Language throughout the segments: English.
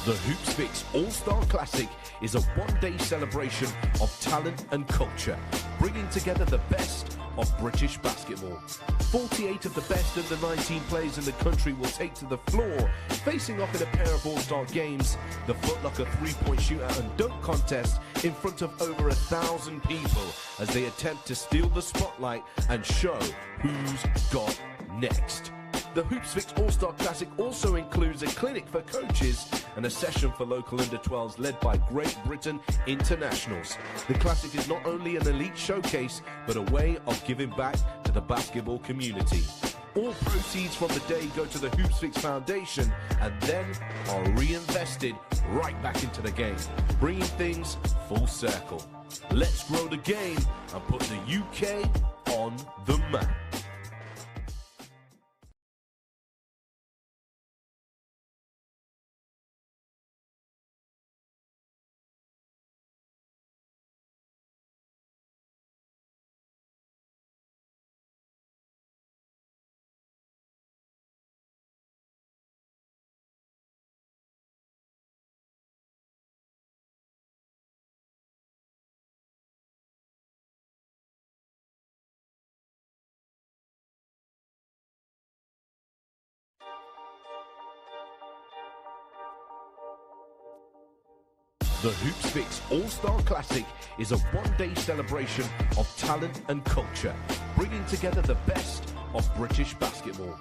The Hoopsfix All-Star Classic is a one-day celebration of talent and culture, bringing together the best of British basketball. 48 of the best Under-19 players in the country will take to the floor, facing off in a pair of All-Star games, the Foot Locker three-point shootout and dunk contest in front of over 1,000 people as they attempt to steal the spotlight and show who's got next. The Hoopsfix All-Star Classic also includes a clinic for coaches and a session for local under-12s led by Great Britain internationals. The Classic is not only an elite showcase, but a way of giving back to the basketball community. All proceeds from the day go to the Hoopsfix Foundation and then are reinvested right back into the game, bringing things full circle. Let's grow the game and put the UK on the map. The Hoopsfix All-Star Classic is a one-day celebration of talent and culture, bringing together the best of British basketball.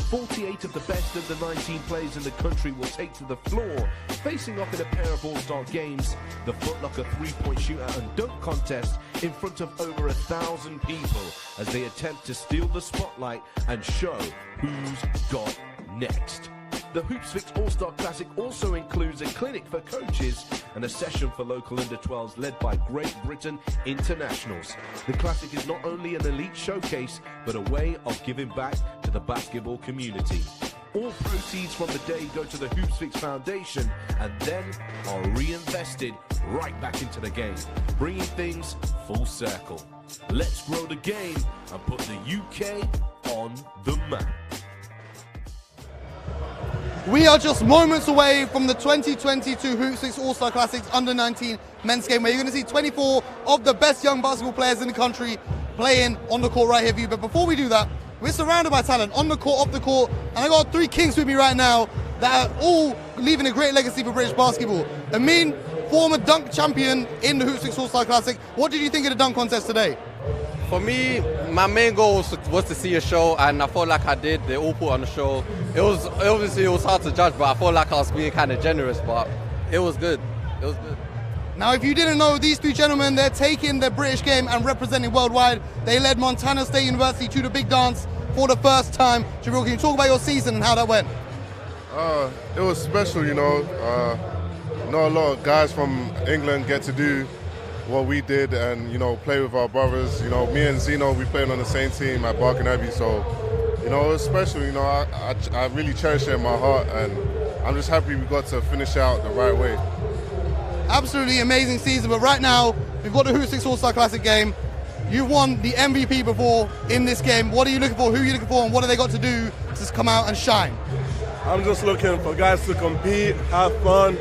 48 of the best Under-19 players in the country will take to the floor, facing off in a pair of All-Star games, the Foot Locker three-point shootout and dunk contest in front of over 1,000 people as they attempt to steal the spotlight and show who's got next. The Hoopsfix All-Star Classic also includes a clinic for coaches and a session for local under-12s led by Great Britain internationals. The Classic is not only an elite showcase, but a way of giving back to the basketball community. All proceeds from the day go to the Hoopsfix Foundation and then are reinvested right back into the game, bringing things full circle. Let's grow the game and put the UK on the map. We are just moments away from the 2022 Hoopsfix All-Star Classics Under-19 men's game, where you're going to see 24 of the best young basketball players in the country playing on the court right here for you. But before we do that, we're surrounded by talent on the court, off the court, and I got three kings with me right now that are all leaving a great legacy for British basketball. Amin, former dunk champion in the Hoopsfix All-Star Classic. What did you think of the dunk contest today? For me, my main goal was to see a show, and I felt like I did. They all put on the show. It was hard to judge, but I felt like I was being kind of generous, but it was good. It was good. Now, if you didn't know, these three gentlemen, they're taking the British game and representing worldwide. They led Montana State University to the big dance for the first time. Jabril, can you talk about your season and how that went? It was special, you know. Not a lot of guys from England get to do what we did and, you know, play with our brothers. You know, me and Zeno, we played on the same team at Barking Abbey, so, you know, it was special. You know, I really cherish it in my heart, and I'm just happy we got to finish out the right way. Absolutely amazing season, but right now, we've got the Hoopsfix All-Star Classic game. You've won the MVP before in this game. What are you looking for? Who are you looking for? And what have they got to do to come out and shine? I'm just looking for guys to compete, have fun,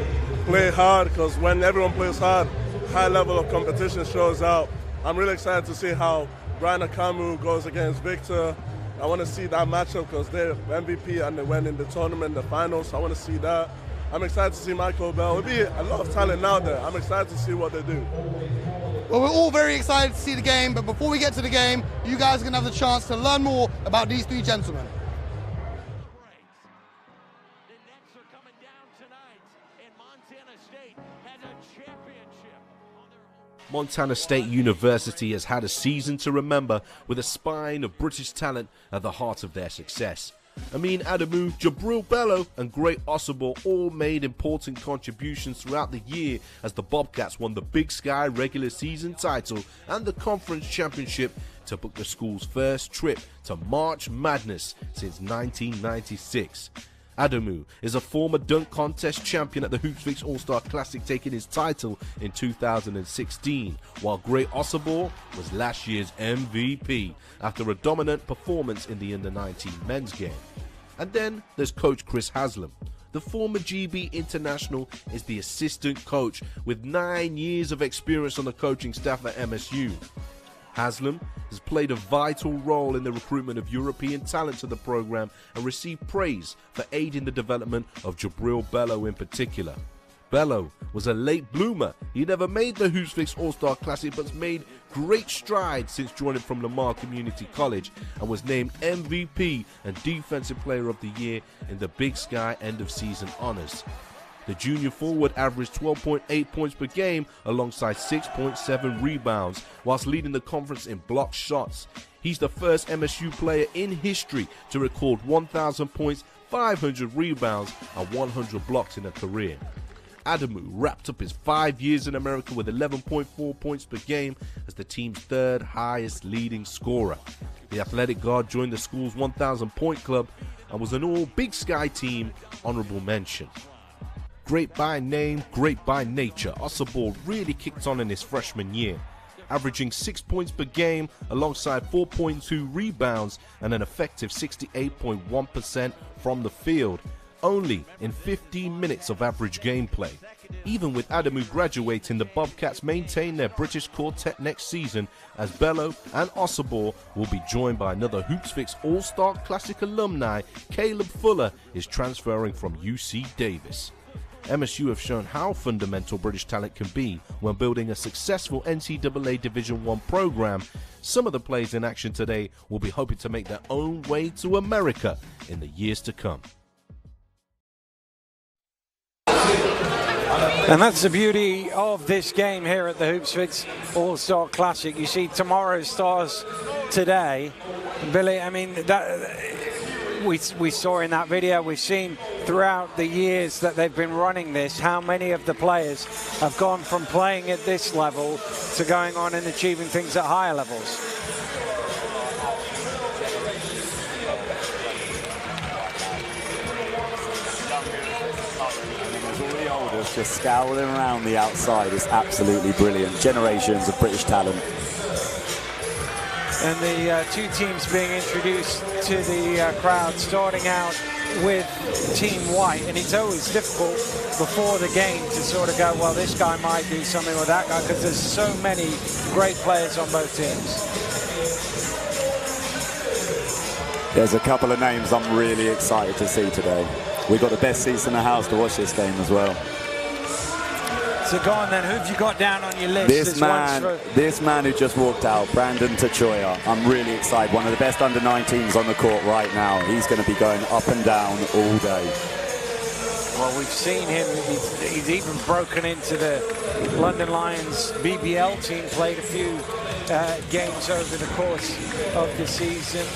play hard, because when everyone plays hard, high level of competition shows out. I'm really excited to see how Brian Akamu goes against Victor. I want to see that matchup because they're MVP and they went in the tournament, the finals. So I want to see that. I'm excited to see Michael Bell. There'll be a lot of talent out there. I'm excited to see what they do. Well, we're all very excited to see the game, but before we get to the game, you guys are going to have the chance to learn more about these three gentlemen. The Nets are coming down tonight, and Montana State has a championship on their home. Montana State University has had a season to remember with a spine of British talent at the heart of their success. Amin Adamu, Jabril Bello and Great Ossibor all made important contributions throughout the year as the Bobcats won the Big Sky regular season title and the conference championship to book the school's first trip to March Madness since 1996. Adamu is a former dunk contest champion at the Hoopsfix All-Star Classic, taking his title in 2016, while Great Ossibor was last year's MVP after a dominant performance in the Under-19 men's game. And then there's Coach Chris Haslam. The former GB international is the assistant coach with 9 years of experience on the coaching staff at MSU. Haslam has played a vital role in the recruitment of European talent to the program and received praise for aiding the development of Jabril Bello in particular. Bello was a late bloomer. He never made the Hoopsfix All-Star Classic but has made great strides since joining from Lamar Community College and was named MVP and Defensive Player of the Year in the Big Sky end-of-season honors. The junior forward averaged 12.8 points per game alongside 6.7 rebounds whilst leading the conference in blocked shots. He's the first MSU player in history to record 1,000 points, 500 rebounds and 100 blocks in a career. Adamu wrapped up his 5 years in America with 11.4 points per game as the team's third highest leading scorer. The athletic guard joined the school's 1,000 point club and was an all Big Sky team honorable mention. Great by name, great by nature, Osobor really kicked on in his freshman year, averaging 6 points per game alongside 4.2 rebounds and an effective 68.1% from the field, only in 15 minutes of average gameplay. Even with Adamu graduating, the Bobcats maintain their British quartet next season as Bello and Osobor will be joined by another Hoopsfix All-Star Classic alumni. Caleb Fuller is transferring from UC Davis. MSU have shown how fundamental British talent can be when building a successful NCAA Division I program. Some of the players in action today will be hoping to make their own way to America in the years to come. And that's the beauty of this game here at the Hoopsfix All-Star Classic. You see tomorrow's stars today. Billy, I mean, that we saw in that video, we've seen throughout the years that they've been running this, how many of the players have gone from playing at this level to going on and achieving things at higher levels. Just scowling around the outside is absolutely brilliant. Generations of British talent. And the two teams being introduced to the crowd, starting out with Team White. And it's always difficult before the game to sort of go, well, this guy might do something with that guy, because there's so many great players on both teams. There's a couple of names I'm really excited to see today. We've got the best seats in the house to watch this game as well. So go on then, who have you got down on your list? This man who just walked out, Brandon Tachoya. I'm really excited. One of the best under-19s on the court right now. He's going to be going up and down all day. Well, we've seen him. He's even broken into the London Lions BBL team, played a few games over the course of the season.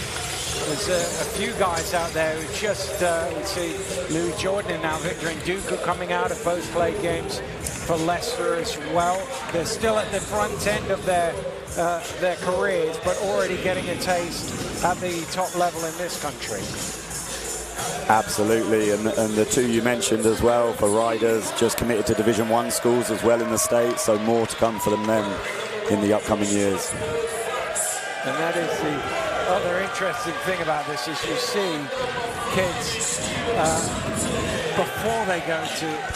There's a few guys out there who just, we see Louis Jordan and now Victor Nduku coming out, have both played games for Leicester as well. They're still at the front end of their careers, but already getting a taste at the top level in this country. Absolutely, and the two you mentioned as well for riders, just committed to Division I schools as well in the States, so more to come for them then in the upcoming years. And that is the other interesting thing about this, is you see kids before they go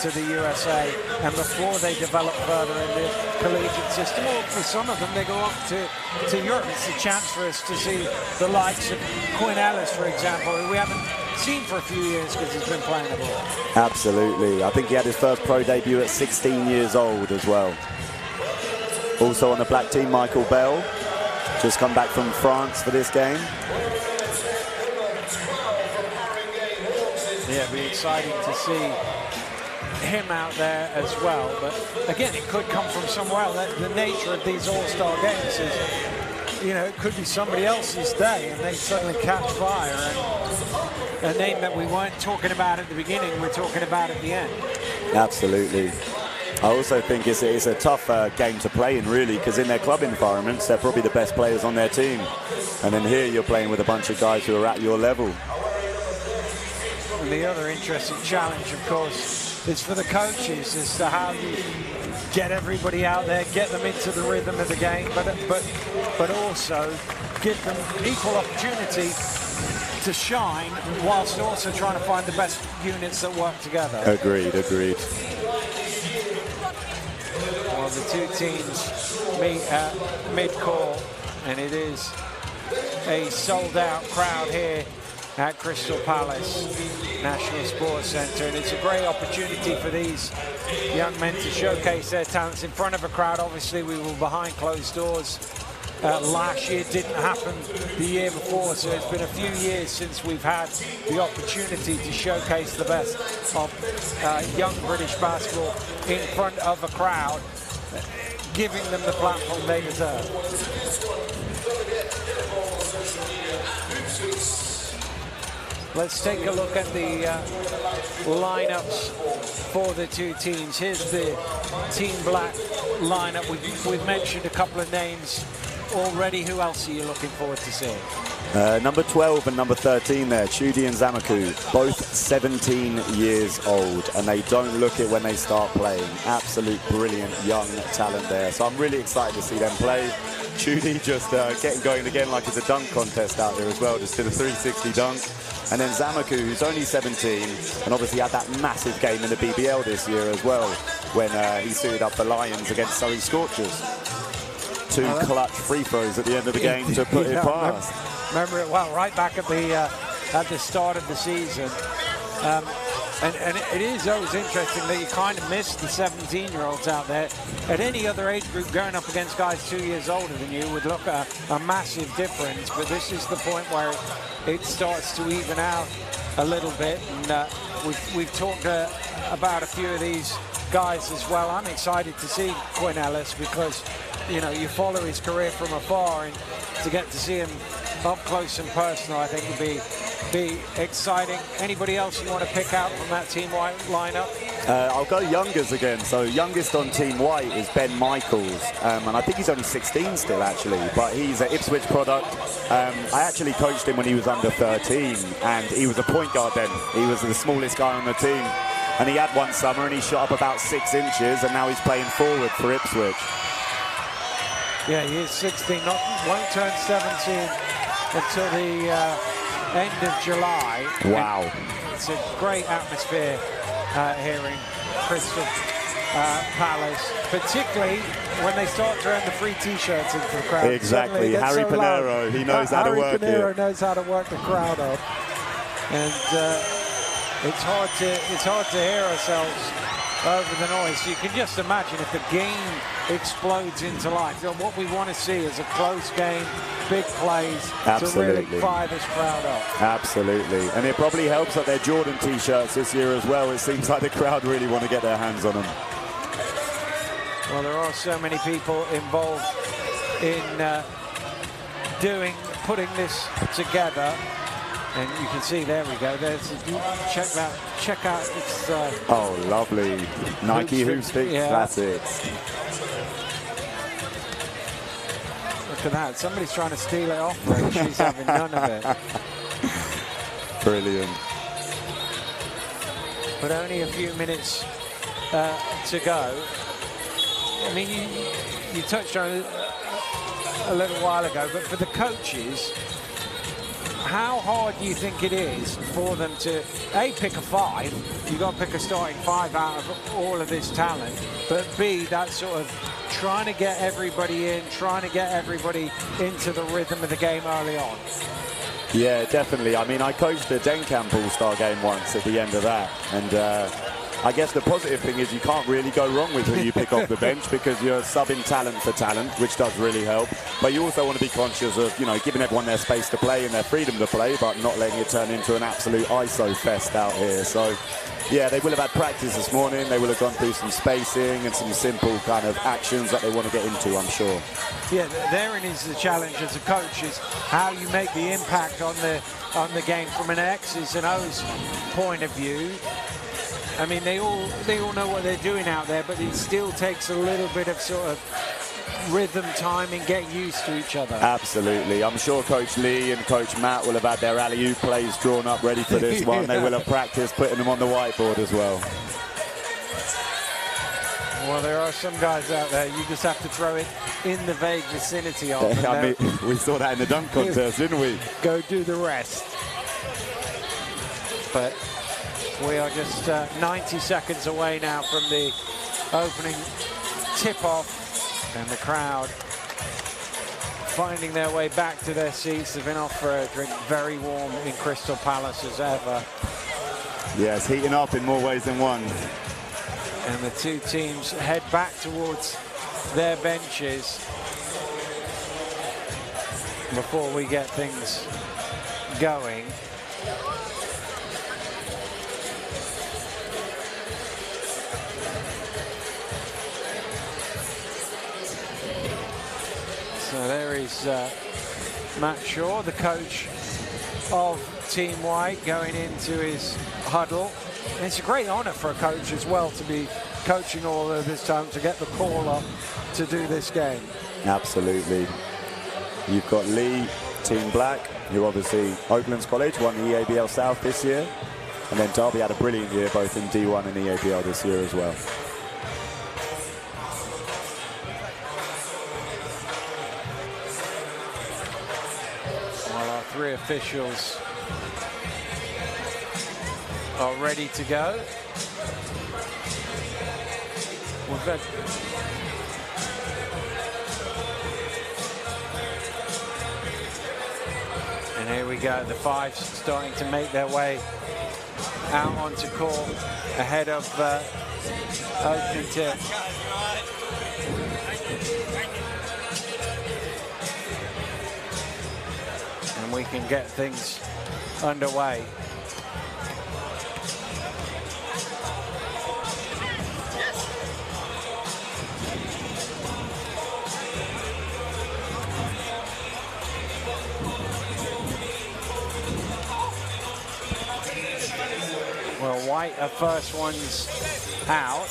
to the USA and before they develop further in the collegiate system, or for some of them they go off to Europe. It's a chance for us to see the likes of Quinn Ellis, for example, who we haven't seen for a few years because he's been playing abroad. Absolutely. I think he had his first pro debut at 16 years old as well. Also on the black team, Michael Bell. Just come back from France for this game. Yeah, it'll be exciting to see him out there as well. But again, it could come from somewhere else. The nature of these all-star games is, you know, it could be somebody else's day and they suddenly catch fire. And a name that we weren't talking about at the beginning, we're talking about at the end. Absolutely. I also think it's a tough game to play in, really, because in their club environments, they're probably the best players on their team. And then here you're playing with a bunch of guys who are at your level. And the other interesting challenge, of course, is for the coaches as to how you get everybody out there, get them into the rhythm of the game, but also give them equal opportunity to shine whilst also trying to find the best units that work together. Agreed. Well, the two teams meet at mid-court, and it is a sold-out crowd here at Crystal Palace National Sports Centre, and it's a great opportunity for these young men to showcase their talents in front of a crowd. Obviously, we were behind closed doors last year. Didn't happen the year before, so it's been a few years since we've had the opportunity to showcase the best of young British basketball in front of a crowd, giving them the platform they deserve. Let's take a look at the lineups for the two teams. Here's the Team Black lineup. We've mentioned a couple of names already. Who else are you looking forward to seeing? Number 12 and number 13 there, Chudi and Zamaku, both 17 years old, and they don't look it when they start playing. Absolute brilliant young talent there. So I'm really excited to see them play. Chudi just getting going again like it's a dunk contest out there as well, just did a 360 dunk. And then Zamaku, who's only 17, and obviously had that massive game in the BBL this year as well, when he suited up for Lions against Surrey Scorchers. Two clutch free throws at the end of the game to put it past. Remember it well, right back at the start of the season. And it is always interesting that you kind of miss the 17-year-olds out there. At any other age group, going up against guys 2 years older than you would look at a massive difference. But this is the point where it starts to even out a little bit. And we've talked about a few of these guys as well. I'm excited to see Quinn Ellis because, you know, you follow his career from afar, and to get to see him up close and personal, I think would be exciting. Anybody else you want to pick out from that Team White lineup? I'll go youngers again. So youngest on Team White is Ben Michaels, and I think he's only 16 still actually, but he's an Ipswich product. I actually coached him when he was under 13, and he was a point guard then. He was the smallest guy on the team, and he had one summer and he shot up about 6 inches, and now he's playing forward for Ipswich. Yeah, he is 16, won't turn 17 until the end of July. Wow. And it's a great atmosphere here in Crystal Palace, particularly when they start throwing the free T-shirts into the crowd. Exactly, Harry Pinero, he knows how to work it. Harry Pinero knows how to work the crowd up. And it's hard to hear ourselves over the noise. You can just imagine if the game explodes into life. You know, what we want to see is a close game, big plays to really fire this crowd up. Absolutely. And it probably helps that they're Jordan T-shirts this year as well. It seems like the crowd really want to get their hands on them. Well, there are so many people involved in putting this together. And you can see, there we go. Check out. It's oh, lovely. Nike Hoopsfix classics. Look at that. Somebody's trying to steal it off her, and she's having none of it. Brilliant. But only a few minutes to go. I mean, you touched on it a little while ago, but for the coaches, how hard do you think it is for them to, A, pick a 5, you've got to pick a starting 5 out of all of this talent, but B, that sort of trying to get everybody in, trying to get everybody into the rhythm of the game early on? Yeah, definitely. I mean, I coached the Denkamp All-Star game once at the end of that, and I guess the positive thing is you can't really go wrong with who you pick off the bench because you're subbing talent for talent, which does really help. But you also want to be conscious of, you know, giving everyone their space to play and their freedom to play, but not letting it turn into an absolute ISO fest out here. So, yeah, they will have had practice this morning. They will have gone through some spacing and some simple kind of actions that they want to get into, I'm sure. Yeah, therein is the challenge as a coach, is how you make the impact on the game from an X's and O's point of view. I mean, they all know what they're doing out there, but it still takes a little bit of sort of rhythm time and get used to each other. Absolutely. I'm sure Coach Lee and Coach Matt will have had their alley-oop plays drawn up ready for this one. They will have practiced putting them on the whiteboard as well. Well, there are some guys out there, you just have to throw it in the vague vicinity of them. I mean, we saw that in the dunk contest, didn't we? Go do the rest. But we are just 90 seconds away now from the opening tip-off, and the crowd finding their way back to their seats. They've been off for a drink, very warm in Crystal Palace as ever. Yeah, it's heating up in more ways than one. And the two teams head back towards their benches before we get things going. So there is Matt Shaw, the coach of Team White, going into his huddle. And it's a great honor for a coach as well to be coaching all of this time, to get the call up to do this game. Absolutely. You've got Lee, Team Black, who obviously Oaklands College won the EABL South this year. And then Derby had a brilliant year both in D1 and EABL this year as well. While our three officials are ready to go. We've got and here we go, the fives starting to make their way out onto court ahead of opening tip. And we can get things underway. Well, White are first ones out.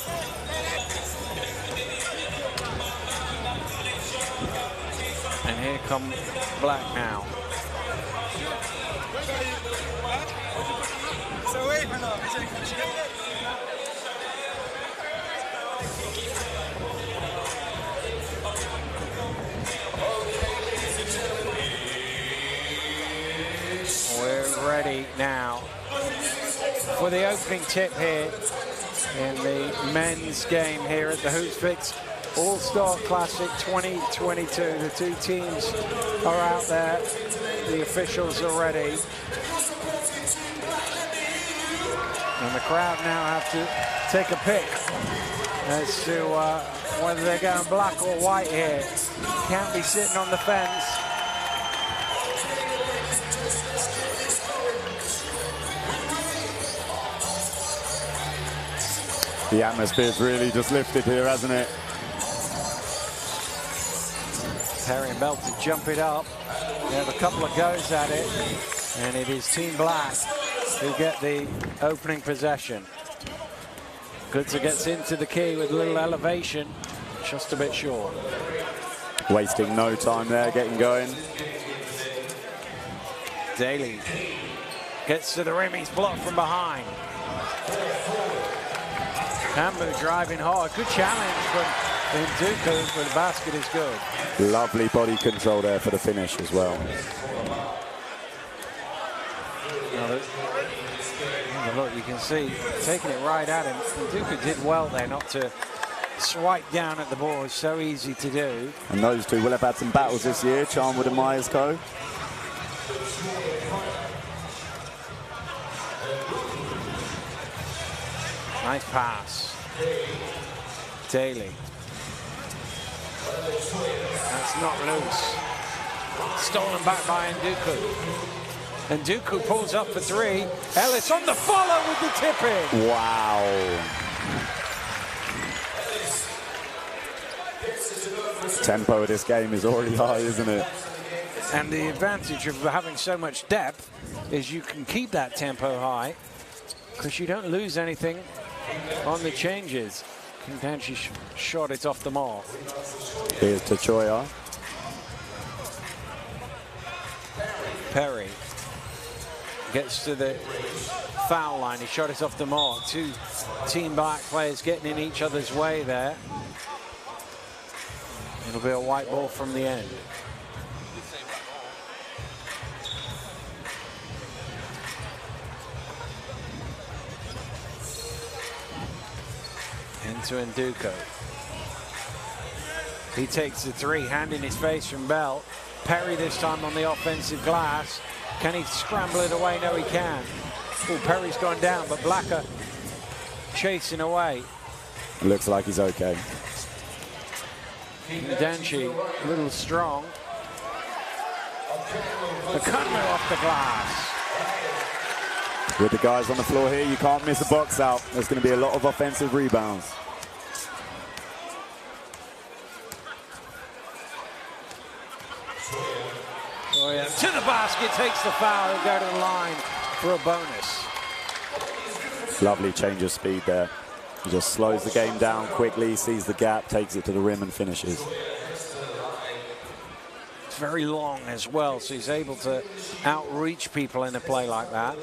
And here come Black now. We're ready now for the opening tip here in the men's game here at the Hoopsfix All-Star Classic 2022. The two teams are out there. The officials are ready. And the crowd now have to take a pick as to whether they're going black or white here. Can't be sitting on the fence. The atmosphere's really just lifted here, hasn't it? Perry and Belt to jump it up. They have a couple of goes at it, and it is Team Black who get the opening possession. Goodser gets into the key with a little elevation, just a bit short. Wasting no time there, getting going. Daly gets to the rim, he's blocked from behind. Hambu driving hard, good challenge from Nduku, but the basket is good. Lovely body control there for the finish as well. Look, you can see, taking it right at him. Nduku did well there not to swipe down at the ball. It's so easy to do. And those two will have had some battles this year, Charnwood and Myers Co. Nice pass. Daly. That's not loose. Stolen back by Nduku. Nduku pulls up for three. Ellis on the follow with the tip in. Wow. Tempo of this game is already high, isn't it? And the advantage of having so much depth is you can keep that tempo high because you don't lose anything on the changes. Kentanchi shot it off the mark. Here's Tachoya. Perry gets to the foul line. He shot it off the mark. Two Team Black players getting in each other's way there. It'll be a white ball from the end. to Nduku. He takes the three, hand in his face from Bell. Perry this time on the offensive glass. Can he scramble it away? No, he can. Oh, Perry's gone down, but Blacker chasing away. It looks like he's okay. Danchi, a little strong. The Kunmu off the glass. With the guys on the floor here, you can't miss a box out. There's going to be a lot of offensive rebounds. Oh yeah, to the basket, takes the foul, he'll go to the line for a bonus. Lovely change of speed there. He just slows the game down quickly, sees the gap, takes it to the rim and finishes. It's very long as well, so he's able to outreach people in a play like that.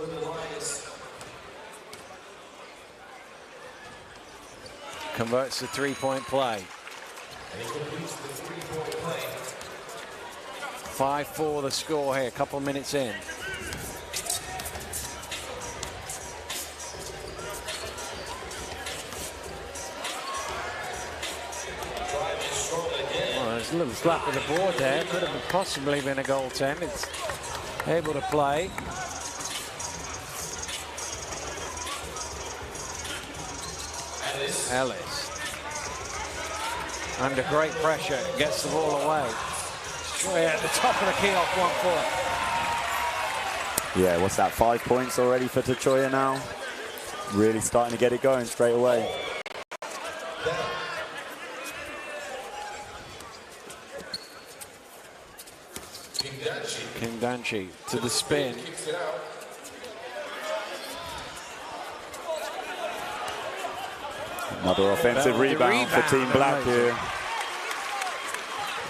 Converts the three-point play. 5-4 the score here, a couple of minutes in. Well, there's a little slap of the board there. Could have possibly been a goaltend. It's able to play. Ellis. Under great pressure, gets the ball away. Choya at the top of the key off 1 foot. Yeah, what's that, 5 points already for Choya now? Really starting to get it going straight away. King Danchi to the spin. Another offensive rebound for Team Black here.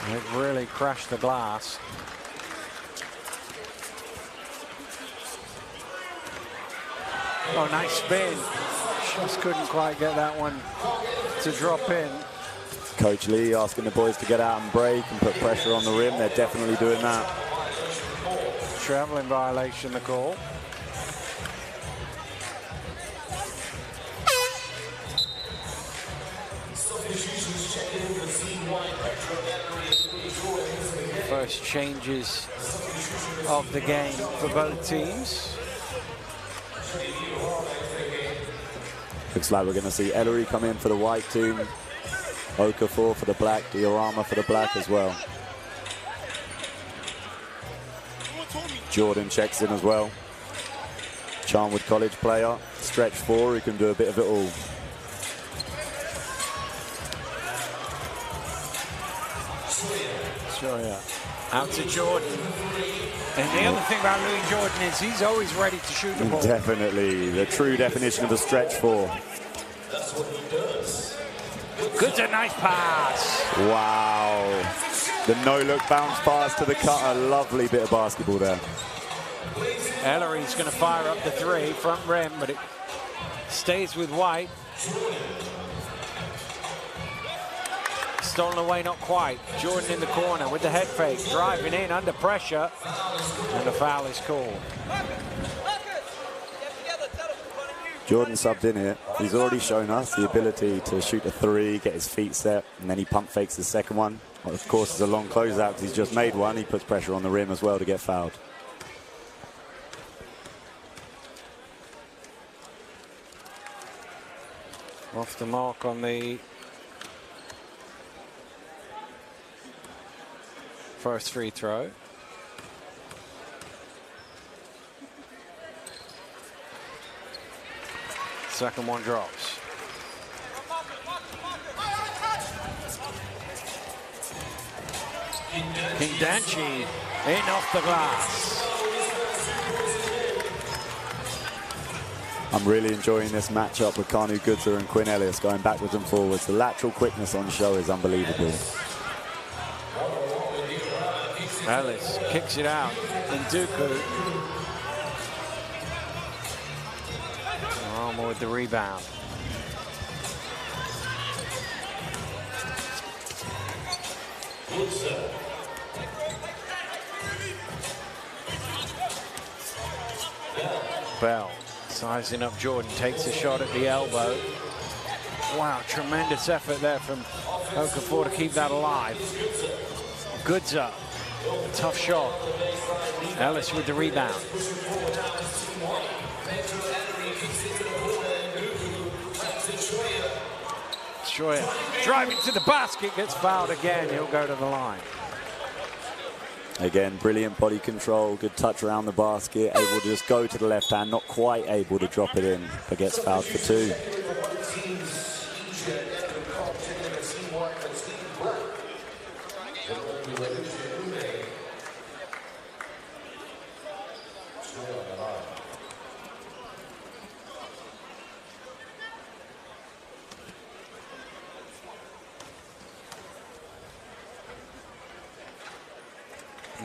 They've really crashed the glass. Oh, nice spin. Just couldn't quite get that one to drop in. Coach Lee asking the boys to get out and break and put pressure on the rim. They're definitely doing that. Traveling violation, the call. First changes of the game for both teams. Looks like we're going to see Ellery come in for the white team. Okafor for the black, Diorama for the black as well. Jordan checks in as well. Charnwood College player, stretch 4, who can do a bit of it all. Sure, yeah. Out to Jordan. And the other thing about Louis Jordan is he's always ready to shoot the ball. Definitely, the true definition of a stretch 4. Good, a nice pass. Wow. The no-look bounce pass to the cutter. Lovely bit of basketball there. Ellery's going to fire up the 3, front rim, but it stays with White. Stolen away, not quite. Jordan in the corner with the head fake, driving in under pressure, and the foul is called. Jordan subbed in here. He's already shown us the ability to shoot a 3, get his feet set, and then he pump fakes the second one. Well, of course, it's a long closeout because he's just made one. He puts pressure on the rim as well to get fouled. Off the mark on the first free throw. Second one drops. King Danchi in off the glass. I'm really enjoying this matchup with Kanu Gudzer and Quinn Ellis going backwards and forwards. The lateral quickness on show is unbelievable. Ellis kicks it out. Nduku. Armour with the rebound. Bell sizing up Jordan, takes a shot at the elbow. Wow, tremendous effort there from Okafor to keep that alive. Goods up. Tough shot. Ellis with the rebound. Schroyer driving to the basket, gets fouled again. He'll go to the line. Again, brilliant body control, good touch around the basket, able to just go to the left hand, not quite able to drop it in, but gets fouled for 2.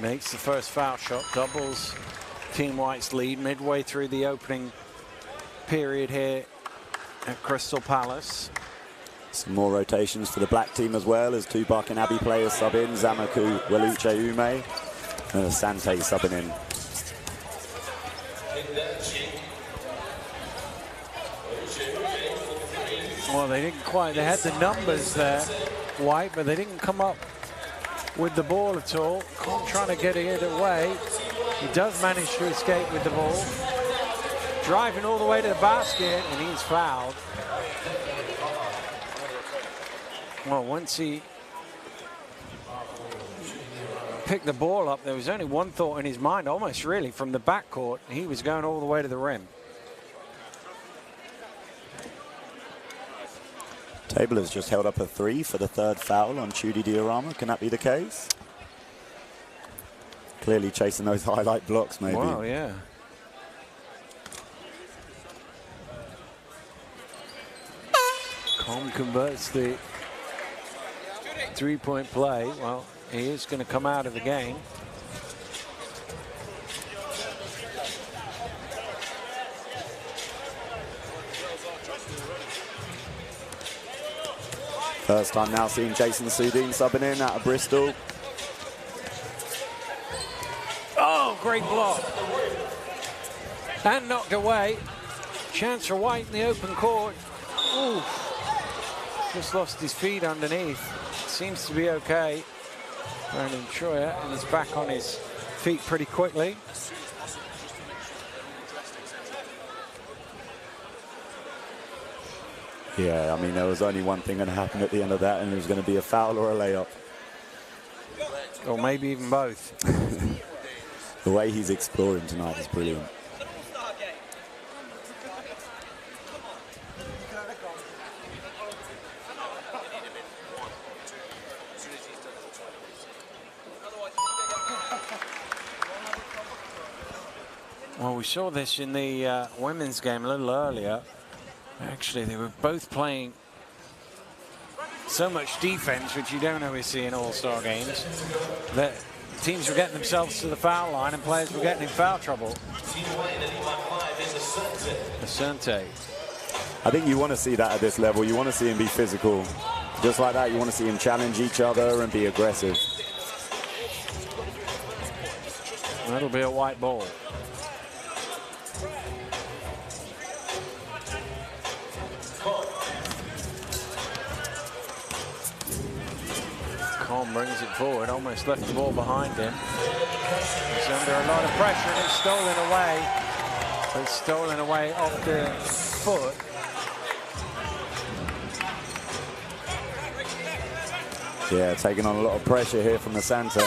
Makes the first foul shot, doubles Team White's lead midway through the opening period here at Crystal Palace. Some more rotations for the black team as well, as 2 Barking Abbey players sub in, Zamaku, Weluche Ume, and Sante subbing in. Well, they didn't quite, they had the numbers there, White, but they didn't come up with the ball at all. Con trying to get it away. He does manage to escape with the ball. Driving all the way to the basket, and he's fouled. Well, once he picked the ball up, there was only one thought in his mind, almost really, from the backcourt. He was going all the way to the rim. Table has just held up a 3 for the 3rd foul on Chudy Diorama. Can that be the case? Clearly chasing those highlight blocks, maybe. Wow, yeah. Com converts the 3-point play. Well, he is going to come out of the game. First time now seeing Jason Sudeen subbing in out of Bristol. Oh, great block. And knocked away. Chance for White in the open court. Ooh. Just lost his feet underneath. Seems to be okay. Brandon Schroyer, and he's back on his feet pretty quickly. Yeah, I mean, there was only one thing going to happen at the end of that, and it was going to be a foul or a layup. Or maybe even both. The way he's exploring tonight is brilliant. Well, we saw this in the women's game a little earlier. Actually, they were both playing so much defense, which you don't always see in all-star games, that teams were getting themselves to the foul line and players were getting in foul trouble. Asante. I think you want to see that at this level. You want to see him be physical. Just like that, you want to see him challenge each other and be aggressive. That'll be a white ball. Con brings it forward, almost left the ball behind him. He's under a lot of pressure and it's stolen away. It's stolen away off the foot. Yeah, taking on a lot of pressure here from the Asante.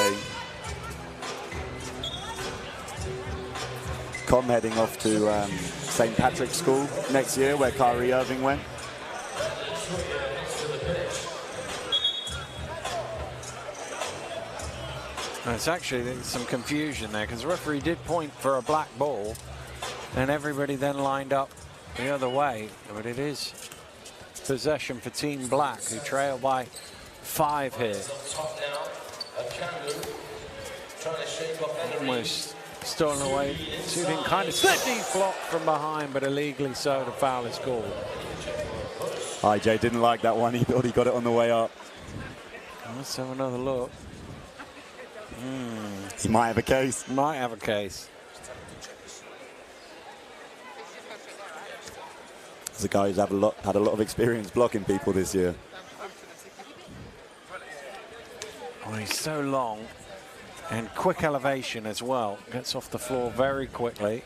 Con heading off to St. Patrick's School next year, where Kyrie Irving went. It's actually, there's some confusion there because the referee did point for a black ball and everybody then lined up the other way. But it is possession for Team Black, who trail by 5 here. Almost stolen away. Shooting kind of slippy blocked from behind, but illegally so. The foul is called. IJ didn't like that one. He thought he got it on the way up. Let's have another look. He might have a case. Might have a case. He's a guy who's had a lot of experience blocking people this year. Oh, he's so long and quick elevation as well. Gets off the floor very quickly.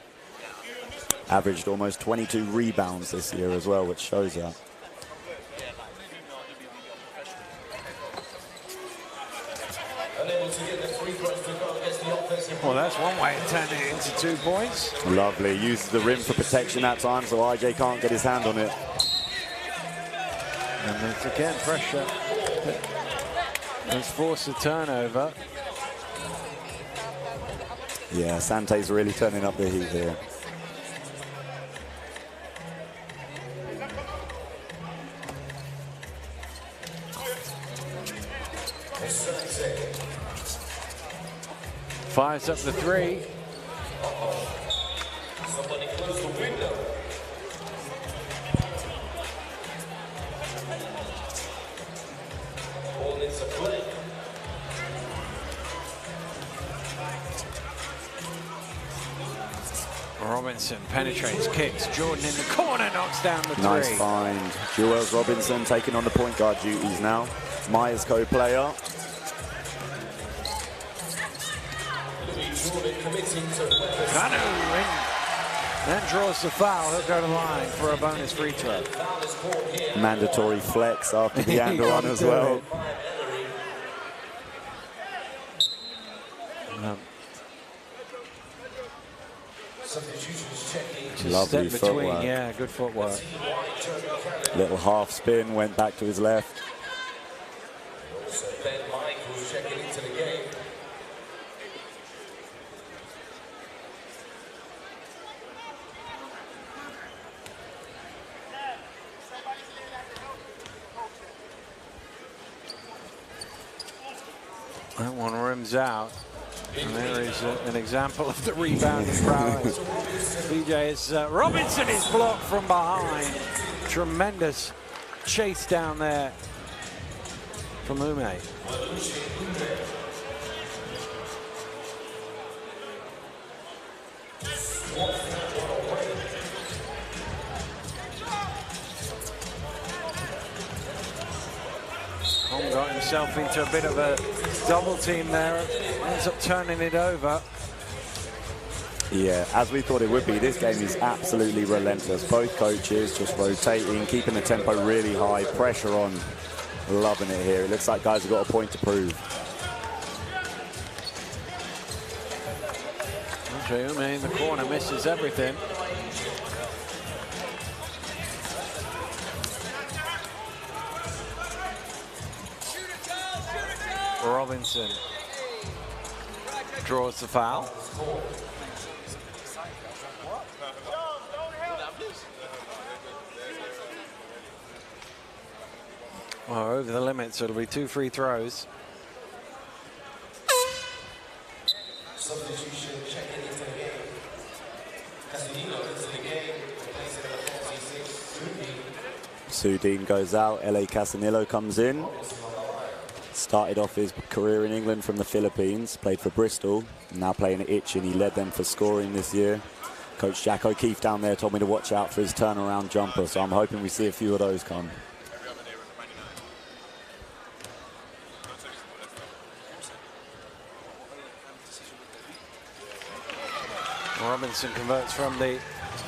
Averaged almost 22 rebounds this year as well, which shows that. Well, that's one way to turn it into 2 points. Lovely. Uses the rim for protection at times, so IJ can't get his hand on it. And there's again pressure. Let's force a turnover. Yeah, Sante's really turning up the heat here. Fires up the 3. Somebody close the window. Ball into play. Robinson penetrates, kicks. Jordan in the corner, knocks down the 3. Nice find. Juelz Robinson taking on the point guard duties now. Myers co-player. Kanu then draws the foul. He'll go to line for a bonus free throw. Mandatory flex after the and run as well. Lovely step between, footwork. yeah, good footwork. Little half spin, went back to his left. Ben Michaels checking into the game. That one rims out. And there is an example of the rebounding prowess. BJ is Robinson is blocked from behind. Tremendous chase down there from Ume. Hong got himself into a bit of a double team there. Ends up turning it over. Yeah, as we thought it would be, this game is absolutely relentless. Both coaches just rotating, keeping the tempo really high, pressure on. Loving it here. It looks like guys have got a point to prove. Ume in the corner misses everything. Robinson draws the foul. Well, over the limit, so it'll be 2 free throws. Substitution checking into the game. Castellino into the game. Replacing the 46. Sudin goes out, LA Casanillo comes in. Started off his career in England from the Philippines, played for Bristol, now playing at Itch, and he led them for scoring this year. Coach Jack O'Keefe down there told me to watch out for his turnaround jumper, so I'm hoping we see a few of those come. Robinson converts from the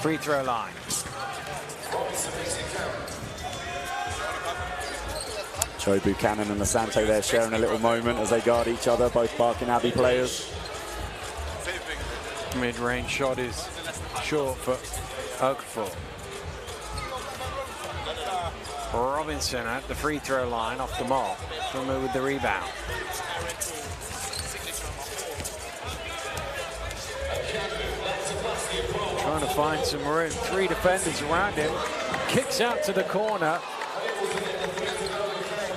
free throw line. Joe Buchanan and Asante there sharing a little moment as they guard each other, both Barking Abbey players. Mid-range shot is short for Okafor. Robinson at the free throw line off the mark. Rumor with the rebound. Trying to find some room. 3 defenders around him. Kicks out to the corner.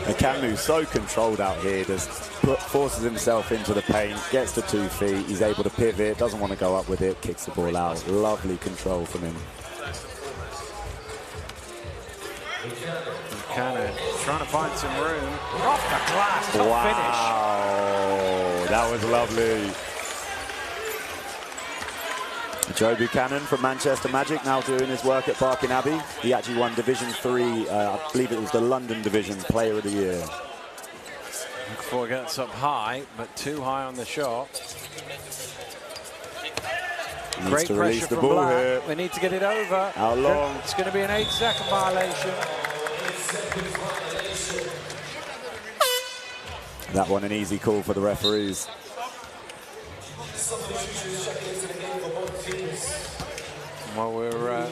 Akamu so controlled out here, just forces himself into the paint, gets to 2 feet, he's able to pivot, doesn't want to go up with it, kicks the ball out. Lovely control from him. Buchanan trying to find some room. Off the glass, top wow, that was lovely. Joe Buchanan from Manchester Magic now doing his work at Barking Abbey. He actually won Division 3, I believe it was the London Division Player of the Year. Before it gets up high, but too high on the shot. Great pressure from Black. Here. They need to get it over. How long? It's going to be an 8-second violation. That one an easy call for the referees. Well, we're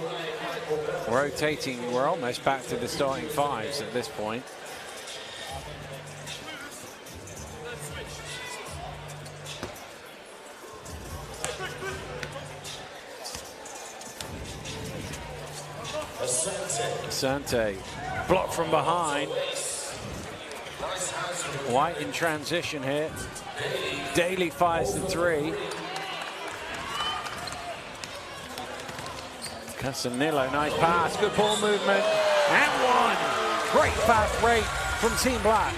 rotating. We're almost back to the starting fives at this point. Asante, blocked from behind. White in transition here. Daly fires the three. Casanillo, nice pass, good ball movement, and one. Great fast break from Team Black.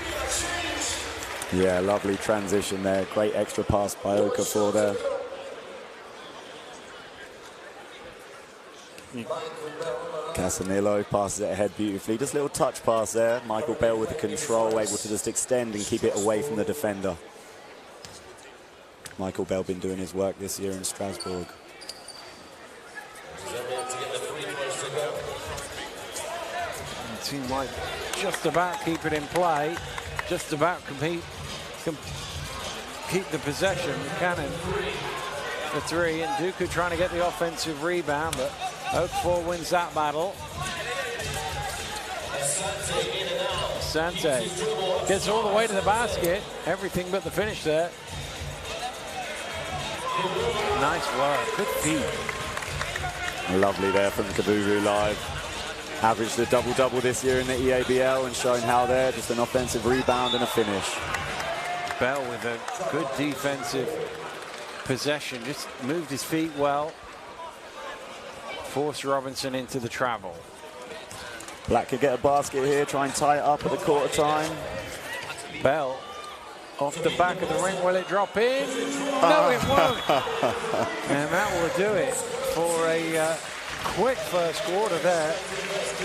Yeah, lovely transition there. Great extra pass by Okafor there. Casanillo passes it ahead beautifully. Just a little touch pass there. Michael Bell with the control, able to just extend and keep it away from the defender. Michael Bell been doing his work this year in Strasbourg. The team might just about keep it in play, just about keep the possession. Cannon for three, and Dooku trying to get the offensive rebound, but Okafor wins that battle. Asante gets all the way to the basket. Everything but the finish there. Nice work. Good feed. Lovely there from Kabuvu Live. Averaged a double-double this year in the EABL and showing how there, just an offensive rebound and a finish. Bell with a good defensive possession. Just moved his feet well. Force Robinson into the travel. Black could get a basket here, try and tie it up at the quarter time. Bell off the back of the ring. Will it drop in? No, it won't. And that will do it for a quick first quarter there.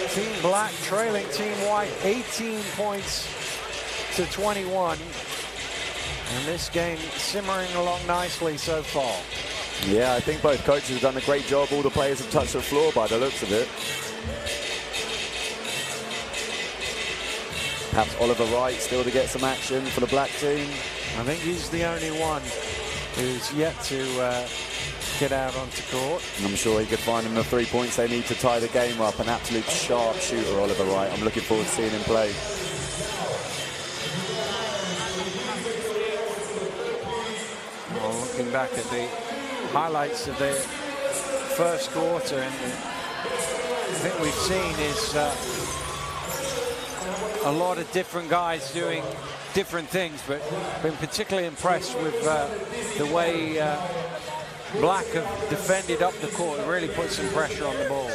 Team Black trailing Team White 18 points to 21. And this game simmering along nicely so far. Yeah, I think both coaches have done a great job. All the players have touched the floor by the looks of it. Perhaps Oliver Wright still to get some action for the Black team. I think he's the only one who's yet to get out onto court. And I'm sure he could find them the 3 points they need to tie the game up. An absolute sharp shooter, Oliver Wright. I'm looking forward to seeing him play. Well, looking back at the highlights of the first quarter, and I think we've seen is a lot of different guys doing different things, but been particularly impressed with the way Black have defended up the court and really put some pressure on the ball.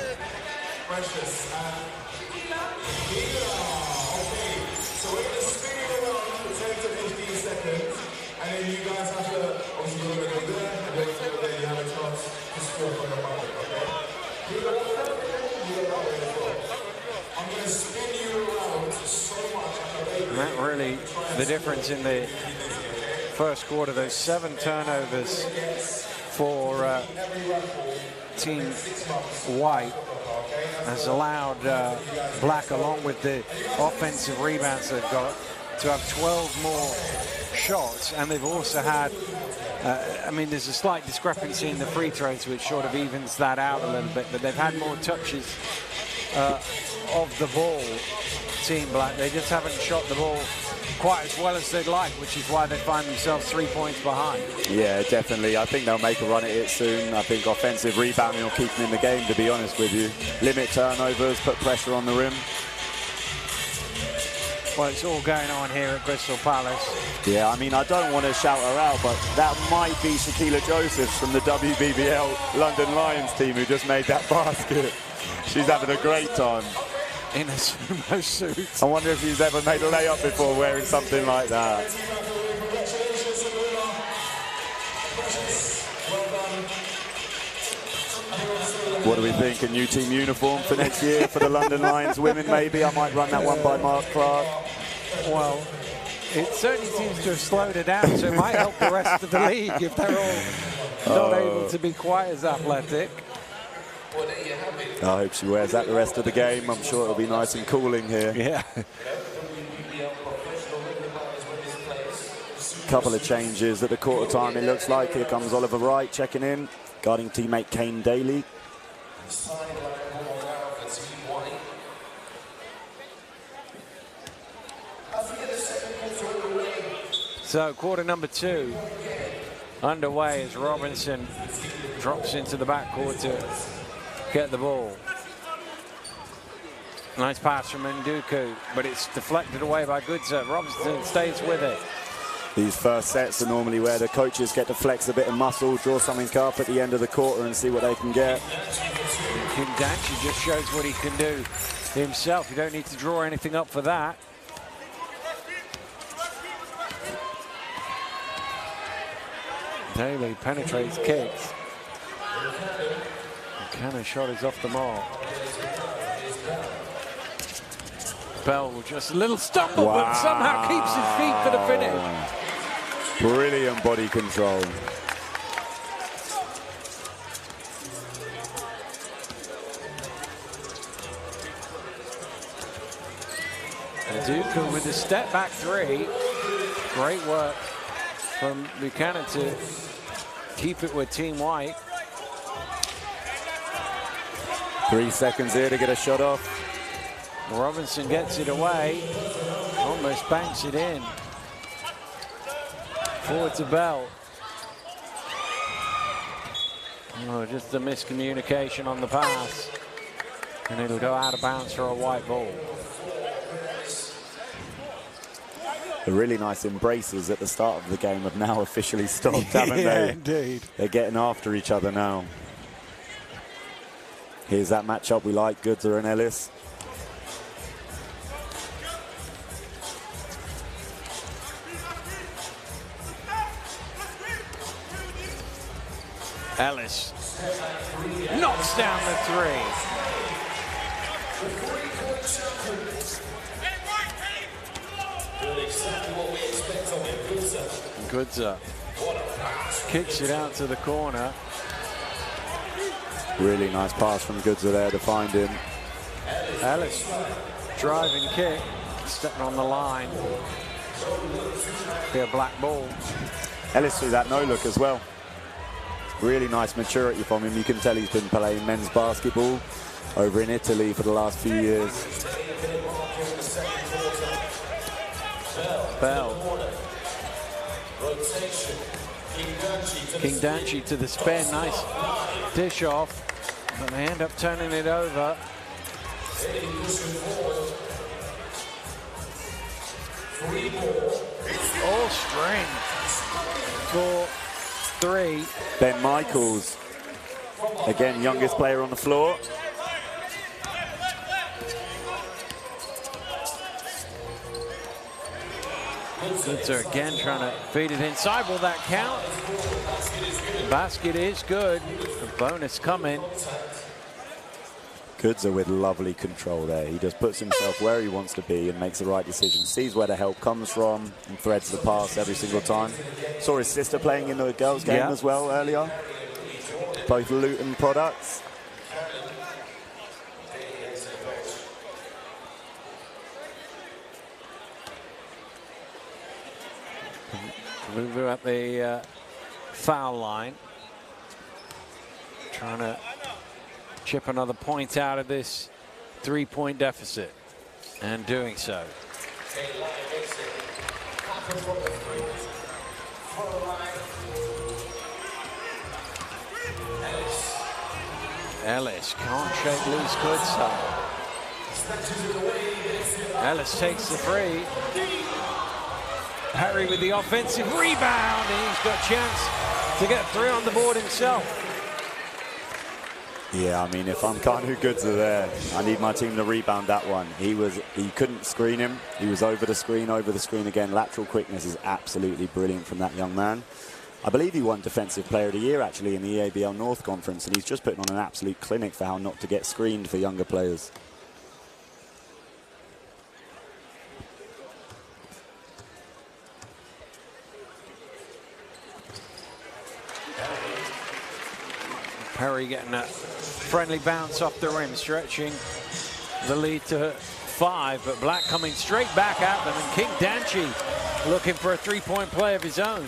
And that really the difference in the first quarter. Those 7 turnovers for Team White has allowed Black, along with the offensive rebounds they've got, to have 12 more shots. And they've also had, I mean, there's a slight discrepancy in the free throws, which sort of evens that out a little bit, but they've had more touches of the ball, Team Black. They just haven't shot the ball quite as well as they'd like, which is why they find themselves 3 points behind. Yeah, definitely. I think they'll make a run at it soon. I think offensive rebounding will keep them in the game, to be honest with you. Limit turnovers, put pressure on the rim. Well, it's all going on here at Crystal Palace. Yeah, I mean, I don't want to shout her out, but that might be Shaquilla Josephs from the WBBL London Lions team who just made that basket. She's having a great time. In a sumo suit. I wonder if she's ever made a layup before wearing something like that. What do we think? A new team uniform for next year for the London Lions women, maybe? I might run that one by Mark Clark. Well, it certainly seems to have slowed it down, so it might help the rest of the league if they're all not able to be quite as athletic. I hope she wears that the rest of the game. I'm sure it'll be nice and cooling here. Yeah. Couple of changes at the quarter time, it looks like. Here comes Oliver Wright checking in, guarding teammate Kane Daly. So quarter number 2 underway as Robinson drops into the backcourt to get the ball. Nice pass from Nduku, but it's deflected away by Goodser. Robinson stays with it. These first sets are normally where the coaches get to flex a bit of muscle, draw something up at the end of the quarter and see what they can get. Kim Danchi just shows what he can do himself. You don't need to draw anything up for that. Daly penetrates kicks. Cannon shot is off the mark. Bell will just a little stumble, but somehow keeps his feet for the finish. Brilliant body control. Nduku with the step back 3. Great work from Buchanan to keep it with Team White. 3 seconds here to get a shot off. Robinson gets it away, almost banks it in. Forward to Bell. Oh, just a miscommunication on the pass. And it'll go out of bounds for a white ball. The really nice embraces at the start of the game have now officially stopped, haven't Yeah, they? indeed. They're getting after each other now. Here's that matchup we like, Goodser and Ellis. Ellis knocks down the 3. Goodser kicks it out to the corner. Really nice pass from Goodser there to find him. Ellis driving kick, stepping on the line. Be a black ball. Ellis threw that no-look as well. Really nice maturity from him. You can tell he's been playing men's basketball over in Italy for the last few years. Bell. King Danchi to the spin. Nice dish off. But they end up turning it over. All string for 3. Ben Michaels, again, youngest player on the floor. Goodser again trying to feed it inside. Will that count? The basket is good. The bonus coming. Goodser with lovely control there. He just puts himself where he wants to be and makes the right decision. Sees where the help comes from and threads the pass every single time. Saw his sister playing in the girls' game as well earlier. Both Luton products. Mover at the foul line. Trying to chip another point out of this 3-point deficit. And doing so. Ellis can't shake loose Goodser. Ellis takes the 3. Harry with the offensive rebound, and he's got a chance to get 3 on the board himself. Yeah, I mean, if I'm Kanu Goodser there, I need my team to rebound that one. He couldn't screen him. He was over the screen again. Lateral quickness is absolutely brilliant from that young man. I believe he won Defensive Player of the Year, actually, in the EABL North Conference, and he's just putting on an absolute clinic for how not to get screened for younger players. Perry getting a friendly bounce off the rim, stretching the lead to 5, but Black coming straight back at them, and King Danchi looking for a three-point play of his own.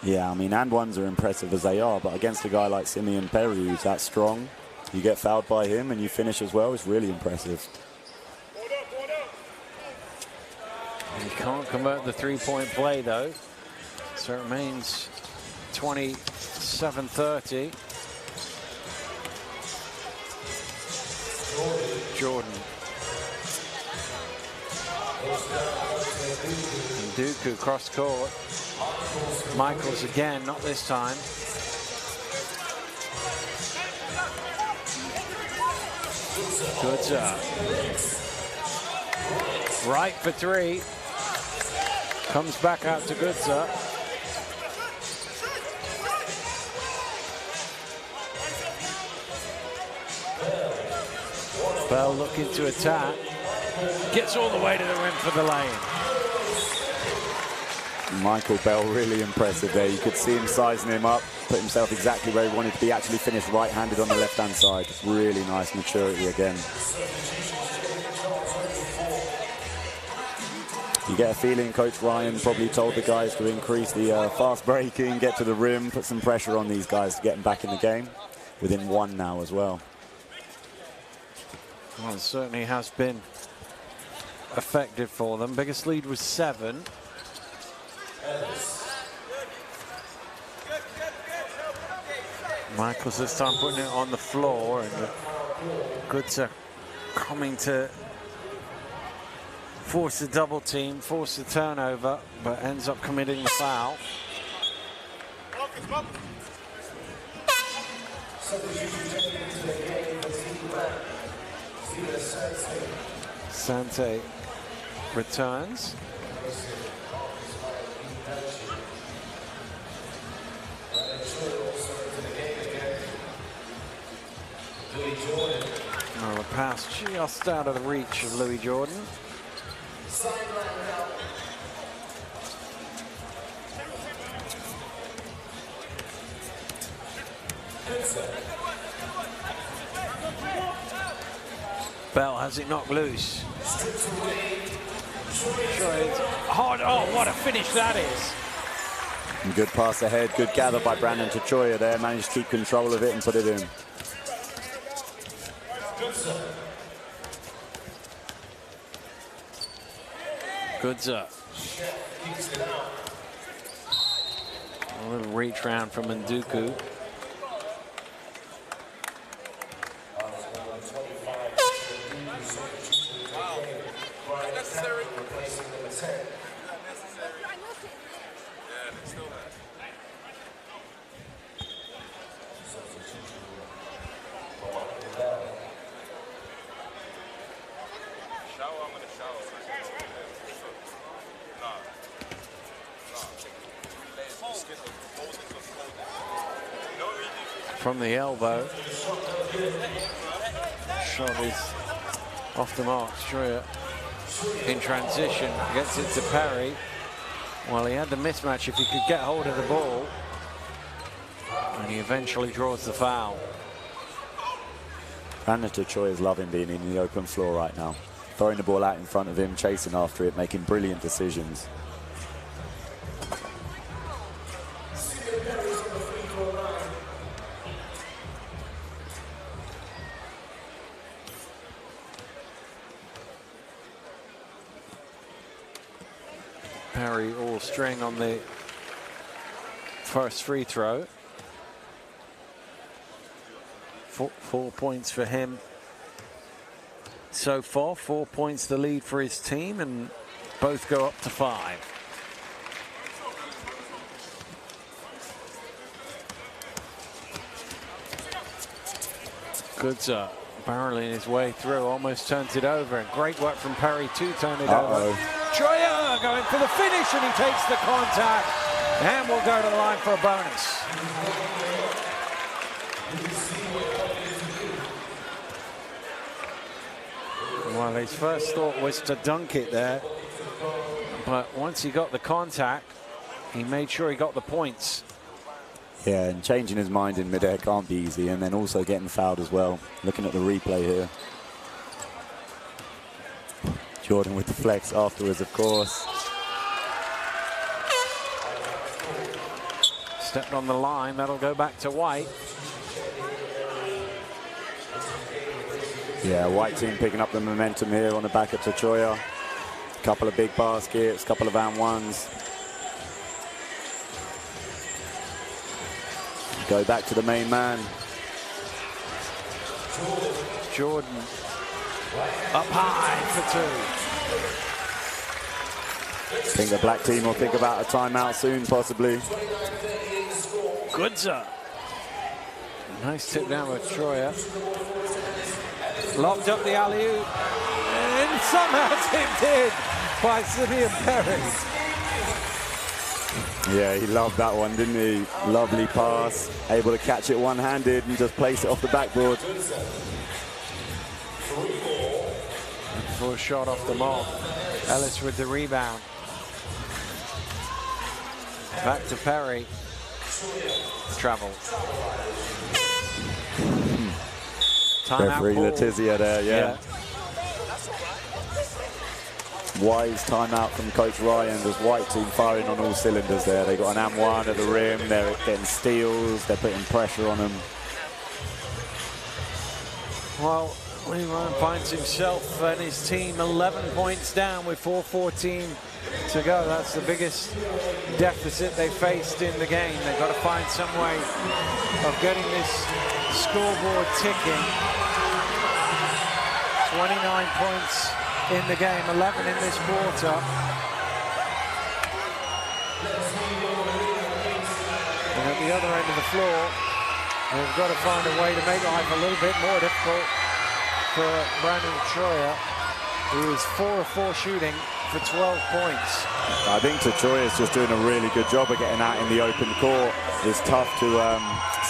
Yeah, I mean, and ones are impressive as they are, but against a guy like Simeon Perry, who's that strong, you get fouled by him and you finish as well, it's really impressive. He can't convert the three-point play, though, so it remains 27-30. Jordan. And Dooku cross court. Michaels again, not this time. Goodzer. Right for 3. Comes back out to Goodzer. Bell looking to attack. Gets all the way to the rim for the lane. Michael Bell really impressive there. You could see him sizing him up, put himself exactly where he wanted to be, actually finished right-handed on the left-hand side. Really nice maturity again. You get a feeling Coach Ryan probably told the guys to increase the fast breaking, get to the rim, put some pressure on these guys to get them back in the game. Within 1 now as well. Well, it certainly has been effective for them. Biggest lead was 7. Michaels this time putting it on the floor, and Goodzer coming to force the double team, force the turnover, but ends up committing the foul. Sante returns. Oh, the pass just out of the reach of Louis Jordan. Bell has it knocked loose. Hard. Oh, what a finish that is. And good pass ahead, good gather by Brandon Tachoya there. Managed to keep control of it and put it in. Goodzer. A little reach round from Nduku. From the elbow. Shot is off the mark. Stroyer in transition. Gets it to Perry. Well, he had the mismatch if he could get hold of the ball. And he eventually draws the foul. Brandon Tachoya is loving being in the open floor right now. Throwing the ball out in front of him, chasing after it, making brilliant decisions. Perry all string on the first free throw. 4 points for him so far. 4 points the lead for his team, and both go up to 5. Goodser barreling his way through, almost turns it over. And great work from Perry to turn it over. Troyer going for the finish, and he takes the contact. And we'll go to the line for a bonus. Well, his first thought was to dunk it there. But once he got the contact, he made sure he got the points. Yeah, and changing his mind in midair can't be easy, and then also getting fouled as well. Looking at the replay here. Jordan with the flex afterwards, of course. Stepped on the line, that'll go back to White. Yeah, White team picking up the momentum here on the back of Tachoya. Couple of big baskets, couple of and ones. Go back to the main man. Jordan up high for two. I think the black team will think about a timeout soon, possibly. Goodser. Nice tip down with Troyer. Lobbed up the alley-oop. And somehow tipped in by Simeon Perry. Yeah, he loved that one, didn't he? Lovely pass. Able to catch it one-handed and just place it off the backboard. Full shot off the mark. Ellis with the rebound. Back to Perry. Travel. Referee Letizia there, yeah. Wise timeout from Coach Ryan. There's White team firing on all cylinders there. They got an M1 at the rim. They're getting steals. They're putting pressure on them. Well, Ryan finds himself and his team 11 points down with 4:14 to go. That's the biggest deficit they faced in the game. They've got to find some way of getting this scoreboard ticking. 29 points in the game, 11 in this quarter. And at the other end of the floor, they've got to find a way to make life a little bit more difficult for Brandon Troyer, who is 4 of 4 shooting for 12 points. I think Troyer is just doing a really good job of getting out in the open court. It's tough to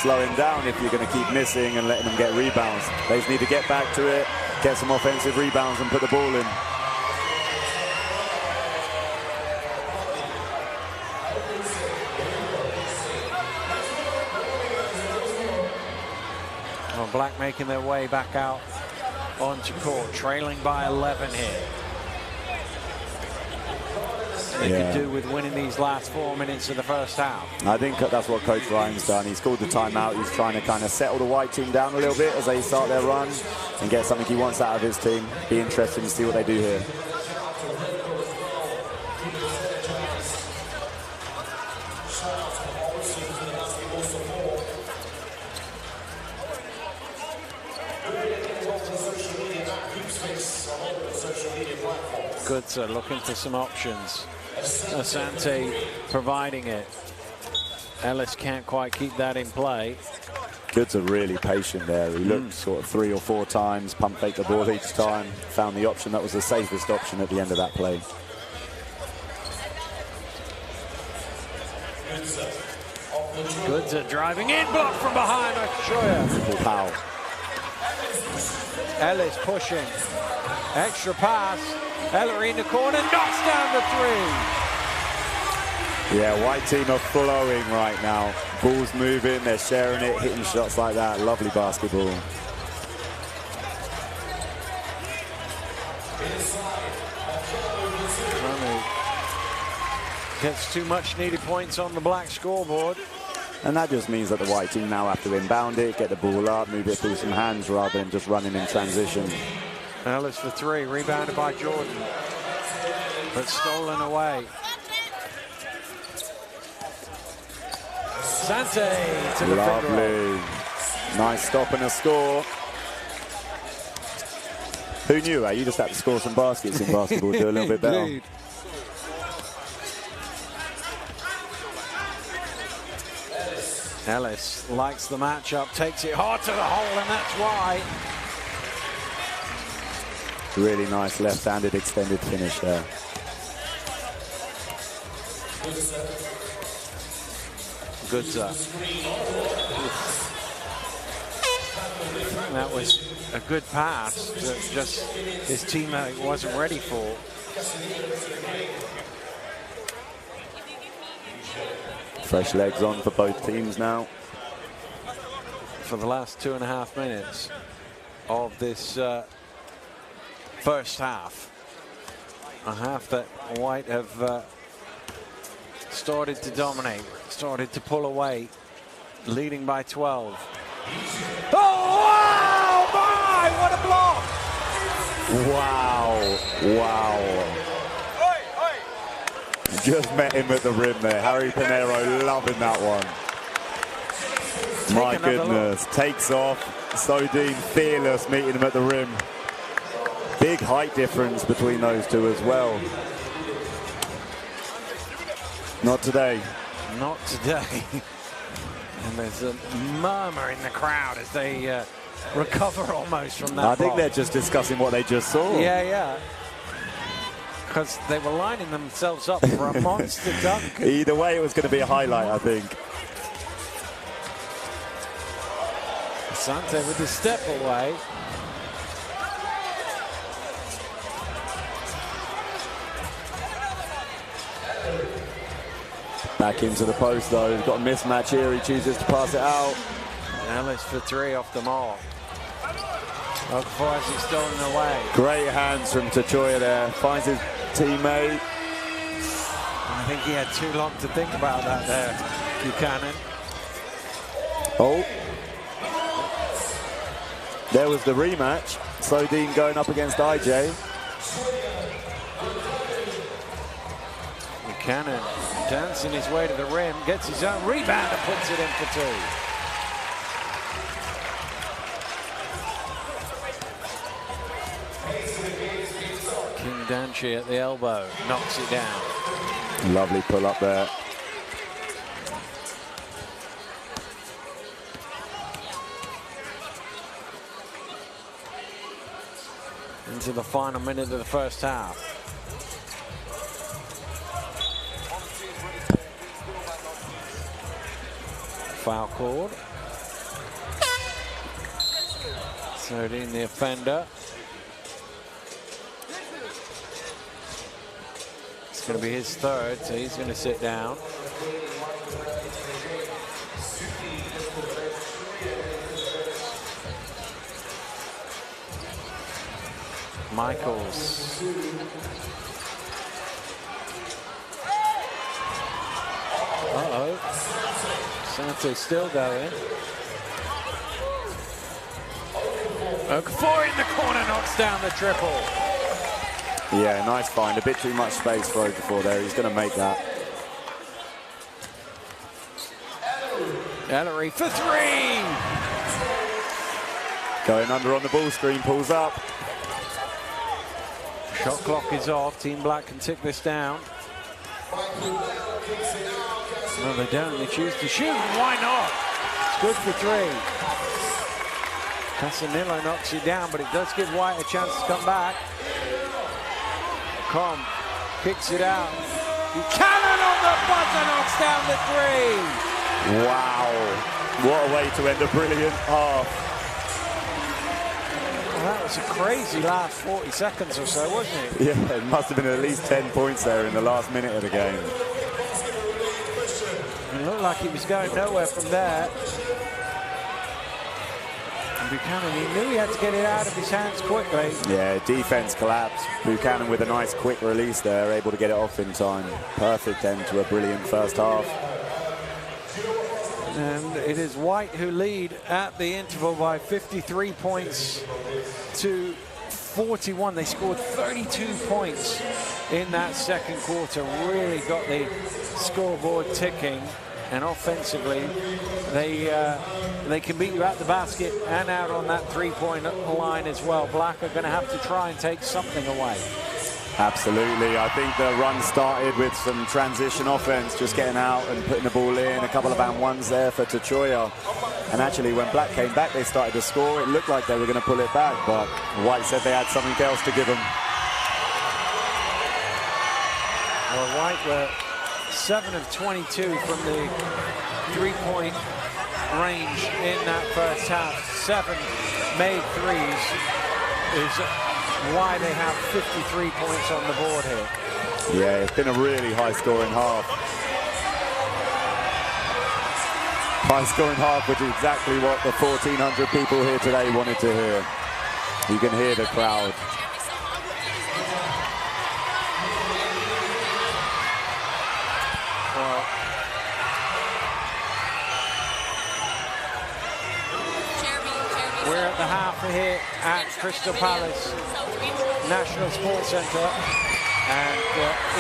slow him down if you're going to keep missing and letting him get rebounds. They just need to get back to it, get some offensive rebounds and put the ball in. Well, Black making their way back out onto court, trailing by 11 here. They could do with winning these last 4 minutes of the first half. I think that's what Coach Ryan's done. He's called the timeout. He's trying to kind of settle the White team down a little bit as they start their run and get something he wants out of his team. Be interesting to see what they do here. Goodser looking for some options. Asante providing it. Ellis can't quite keep that in play. Goodser really patient there. He looked sort of 3 or 4 times, pump fake the ball each time, found the option that was the safest option at the end of that play. Goodser driving in, blocked from behind by Troyer. Powell. Ellis pushing. Extra pass. Ellery in the corner, knocks down the 3. Yeah, White team are flowing right now. Ball's moving, they're sharing it, hitting shots like that. Lovely basketball. Gets too much needed points on the Black scoreboard. And that just means that the White team now have to inbound it, get the ball up, move it through some hands rather than just running in transition. Ellis for 3, rebounded by Jordan, but stolen away. Sante to the Lovely. Nice stop and a score. Who knew, you just had to score some baskets in basketball, do a little bit better. Indeed. Ellis likes the matchup, takes it hard to the hole, and that's why. Really nice left-handed extended finish there. Good that was a good pass that just his teammate wasn't ready for. Fresh legs on for both teams now. For the last 2.5 minutes of this first half. A half that White have started to dominate, started to pull away, leading by 12. Oh, wow! My, what a block! Wow, wow. Just met him at the rim there. Harry Pinheiro loving that one. My goodness, takes off. Sodine fearless meeting him at the rim. Big height difference between those two as well. Not today. Not today. And there's a murmur in the crowd as they recover almost from that I think block. they're just discussing what they just saw. Yeah. Because they were lining themselves up for a monster dunk. Either way, it was going to be a highlight, I think. Sante with the step away. Back into the post, though. He's got a mismatch here. He chooses to pass it out. Ellis for 3 off the mark. Okafor has it stolen away. Great hands from Tachoya there. Finds his teammate. I think he had too long to think about that there, Buchanan. Oh. There was the rematch. Sodine going up against IJ. Buchanan dancing his way to the rim, gets his own rebound and puts it in for 2. King Danchi at the elbow, knocks it down. Lovely pull up there. Into the final minute of the first half. Foul called. Sodine the offender. It's going to be his 3rd, so he's going to sit down. Michaels. Sante still going. Okafor in the corner, knocks down the triple. Yeah, nice find. A bit too much space for Okafor there. He's going to make that. Ellery for 3. Going under on the ball screen, pulls up. Shot clock is off. Team Black can tick this down. No, they don't. They choose to shoot. Why not? It's good for 3. Casanillo knocks it down, but it does give White a chance to come back. Com kicks it out. Buchanan on the buzzer knocks down the 3. Wow. What a way to end a brilliant half. Well, that was a crazy last 40 seconds or so, wasn't it? Yeah, it must have been at least 10 points there in the last minute of the game. It looked like it was going nowhere from there. And Buchanan, he knew he had to get it out of his hands quickly. Yeah, defense collapsed. Buchanan with a nice quick release there, able to get it off in time. Perfect end to a brilliant first half. And it is White who lead at the interval by 53 points to 41. They scored 32 points in that second quarter. Really got the scoreboard ticking. And offensively, they can beat you at the basket and out on that 3-point line as well. Black are going to have to try and take something away. Absolutely. I think the run started with some transition offense, just getting out and putting the ball in. A couple of and ones there for Tachoya. And actually, when Black came back, they started to score. It looked like they were going to pull it back, but White said they had something else to give them. Well, White were 7 of 22 from the three-point range in that first half. 7 made threes is why they have 53 points on the board here. Yeah, it's been a really high-scoring half. High-scoring half, which is exactly what the 1,400 people here today wanted to hear. You can hear the crowd. Well, we're at the half here at Crystal Palace National Sports Centre, and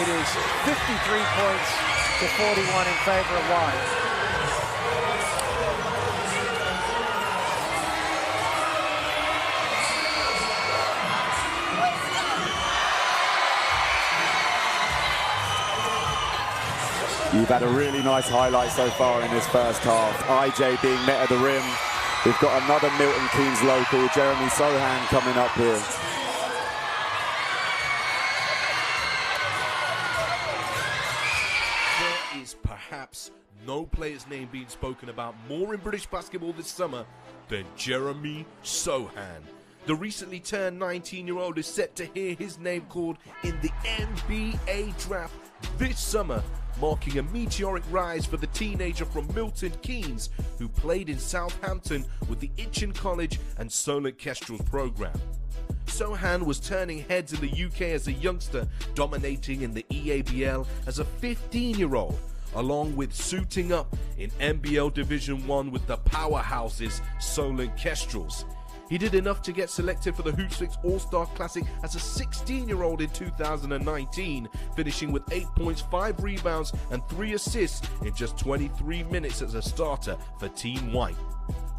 it is 53 points to 41 in favour of White. You've had a really nice highlight so far in this first half. IJ being met at the rim. We've got another Milton Keynes local, Jeremy Sohan, coming up here. There is perhaps no player's name being spoken about more in British basketball this summer than Jeremy Sohan. The recently turned 19-year-old is set to hear his name called in the NBA draft this summer, marking a meteoric rise for the teenager from Milton Keynes who played in Southampton with the Itchen College and Solent Kestrel's program. Sohan was turning heads in the UK as a youngster, dominating in the EABL as a 15-year-old, along with suiting up in NBL Division 1 with the powerhouses Solent Kestrels. He did enough to get selected for the Hoopsfix All-Star Classic as a 16-year-old in 2019, finishing with 8 points, 5 rebounds and 3 assists in just 23 minutes as a starter for Team White.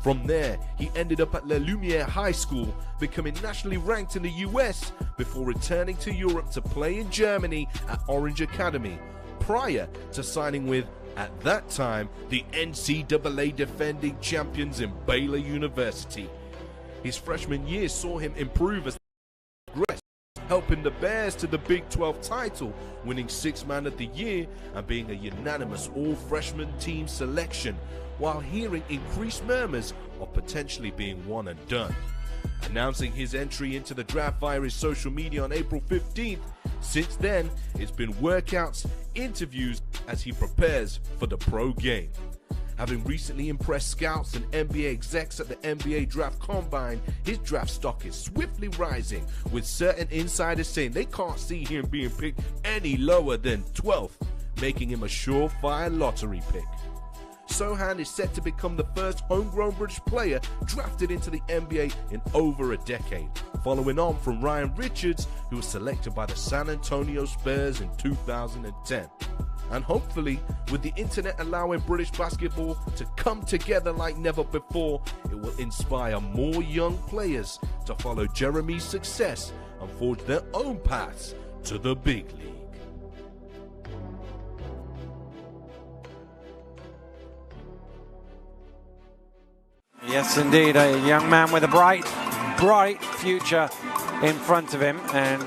From there, he ended up at La Lumiere High School, becoming nationally ranked in the US before returning to Europe to play in Germany at Orange Academy, prior to signing with, at that time, the NCAA defending champions in Baylor University. His freshman year saw him improve as he progressed, helping the Bears to the Big 12 title, winning Sixth Man of the Year and being a unanimous all-freshman team selection, while hearing increased murmurs of potentially being one and done. Announcing his entry into the draft via his social media on April 15th, since then it's been workouts, interviews as he prepares for the pro game. Having recently impressed scouts and NBA execs at the NBA Draft Combine, his draft stock is swiftly rising, with certain insiders saying they can't see him being picked any lower than 12th, making him a surefire lottery pick. Sohan is set to become the first homegrown British player drafted into the NBA in over a decade, following on from Ryan Richards, who was selected by the San Antonio Spurs in 2010. And hopefully, with the internet allowing British basketball to come together like never before, it will inspire more young players to follow Jeremy's success and forge their own paths to the big league. Yes, indeed, a young man with a bright future in front of him. And,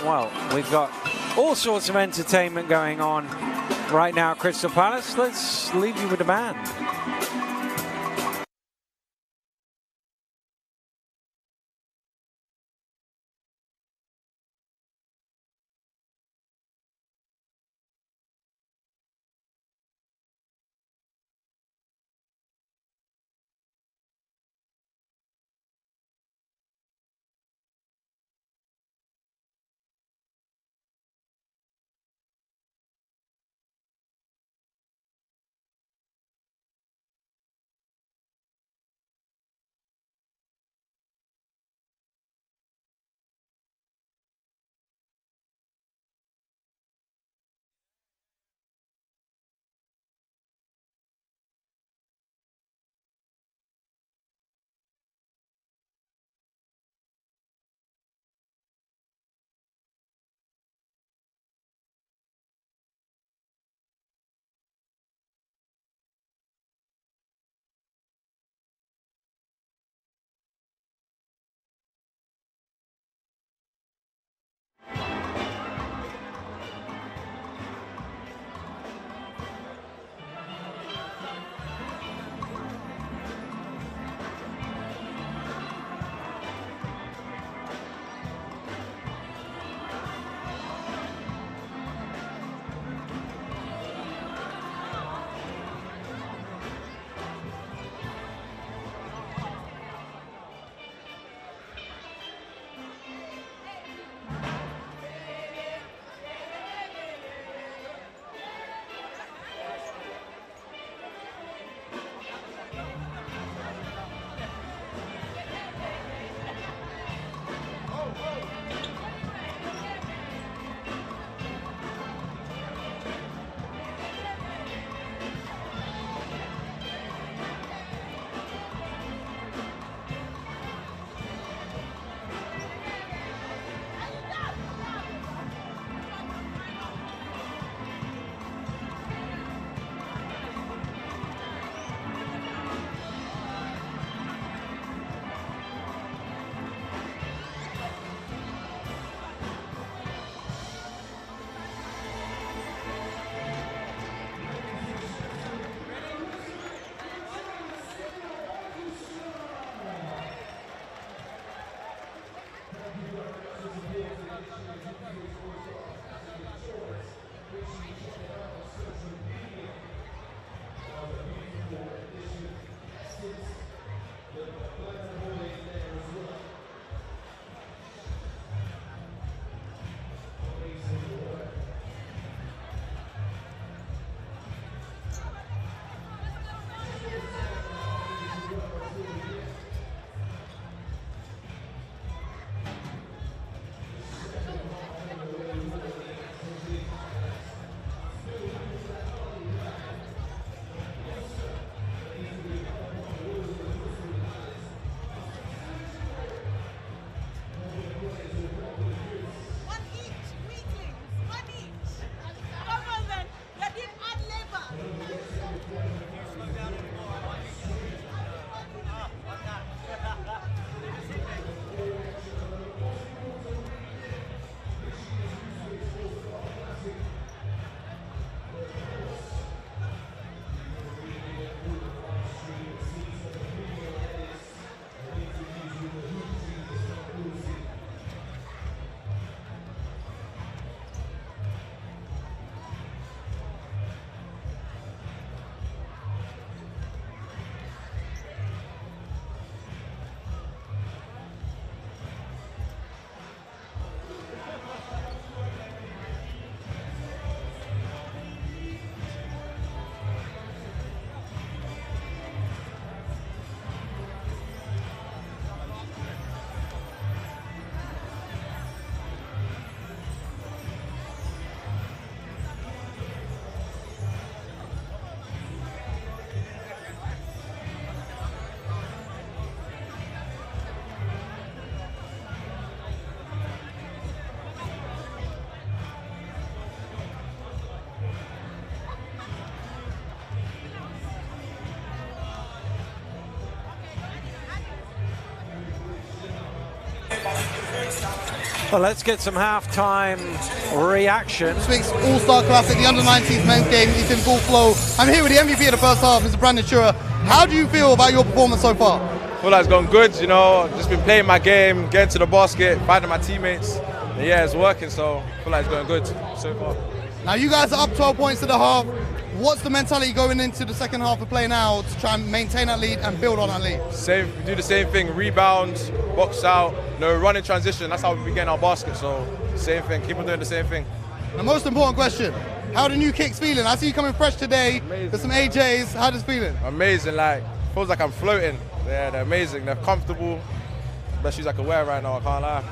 well, we've got all sorts of entertainment going on right now at Crystal Palace. Let's leave you with a band. Well, let's get some halftime reaction. Hoopsfix All-Star Classic, the Under-19 men's game is in full flow. I'm here with the MVP of the first half, Mr. Brandon Shura. How do you feel about your performance so far? I feel like it's gone good, you know, just been playing my game, getting to the basket, finding my teammates. And yeah, it's working, so I feel like it's going good so far. Now you guys are up 12 points to the half. What's the mentality going into the second half of play now to try and maintain that lead and build on that lead? Do the same thing, rebound, box out, run in transition. That's how we get our basket, so same thing, keep on doing the same thing. The most important question, how the new kicks feeling? I see you coming fresh today. Amazing. There's some AJs, how does it feeling? Amazing, feels like I'm floating. Yeah, they're amazing, they're comfortable. Best shoes I can wear right now, I can't lie.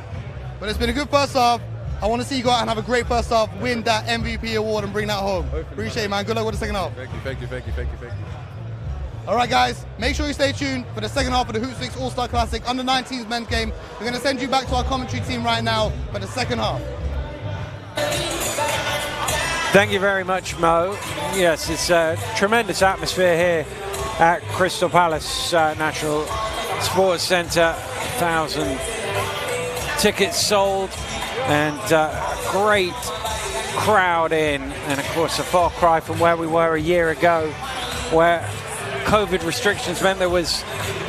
But it's been a good first half. I want to see you go out and have a great first half, win that MVP award and bring that home. Appreciate it, man. Good luck with the second half. Thank you. All right, guys, make sure you stay tuned for the second half of the Hoopsfix All-Star Classic Under-19 men's game. We're going to send you back to our commentary team right now for the second half. Thank you very much, Mo. Yes, it's a tremendous atmosphere here at Crystal Palace National Sports Centre. 1,000 tickets sold and great crowd in. And of course, a far cry from where we were a year ago, where COVID restrictions meant there was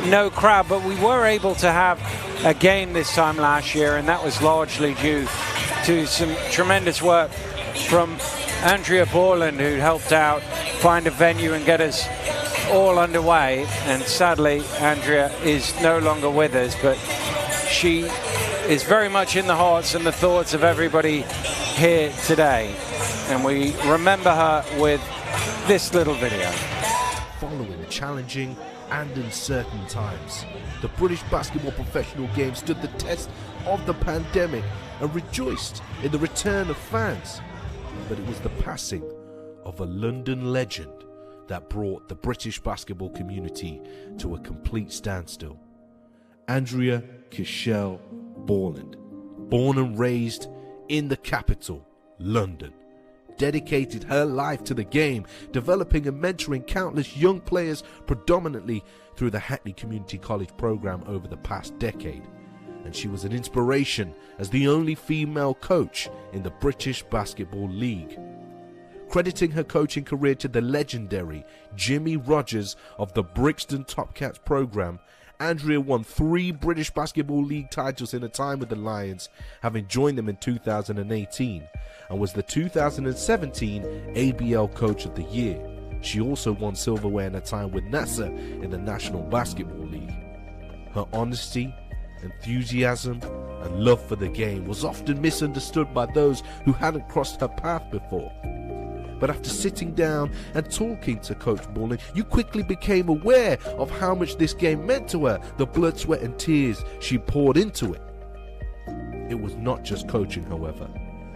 no crowd, but we were able to have a game this time last year, and that was largely due to some tremendous work from Andrea Borland, who helped out find a venue and get us all underway. And sadly, Andrea is no longer with us, but she is very much in the hearts and the thoughts of everybody here today. And we remember her with this little video. Following challenging and uncertain times, the British basketball professional game stood the test of the pandemic and rejoiced in the return of fans. But it was the passing of a London legend that brought the British basketball community to a complete standstill. Andrea Kishel Borland, born and raised in the capital, London, dedicated her life to the game, developing and mentoring countless young players, predominantly through the Hackney Community College program over the past decade. And she was an inspiration as the only female coach in the British Basketball League. Crediting her coaching career to the legendary Jimmy Rogers of the Brixton Top Cats program, Andrea won 3 British Basketball League titles in her time with the Lions, having joined them in 2018, and was the 2017 ABL Coach of the Year. She also won silverware in her time with NASA in the National Basketball League. Her honesty, enthusiasm, and love for the game was often misunderstood by those who hadn't crossed her path before. But after sitting down and talking to Coach Ballin, you quickly became aware of how much this game meant to her, the blood, sweat and tears she poured into it. It was not just coaching, however.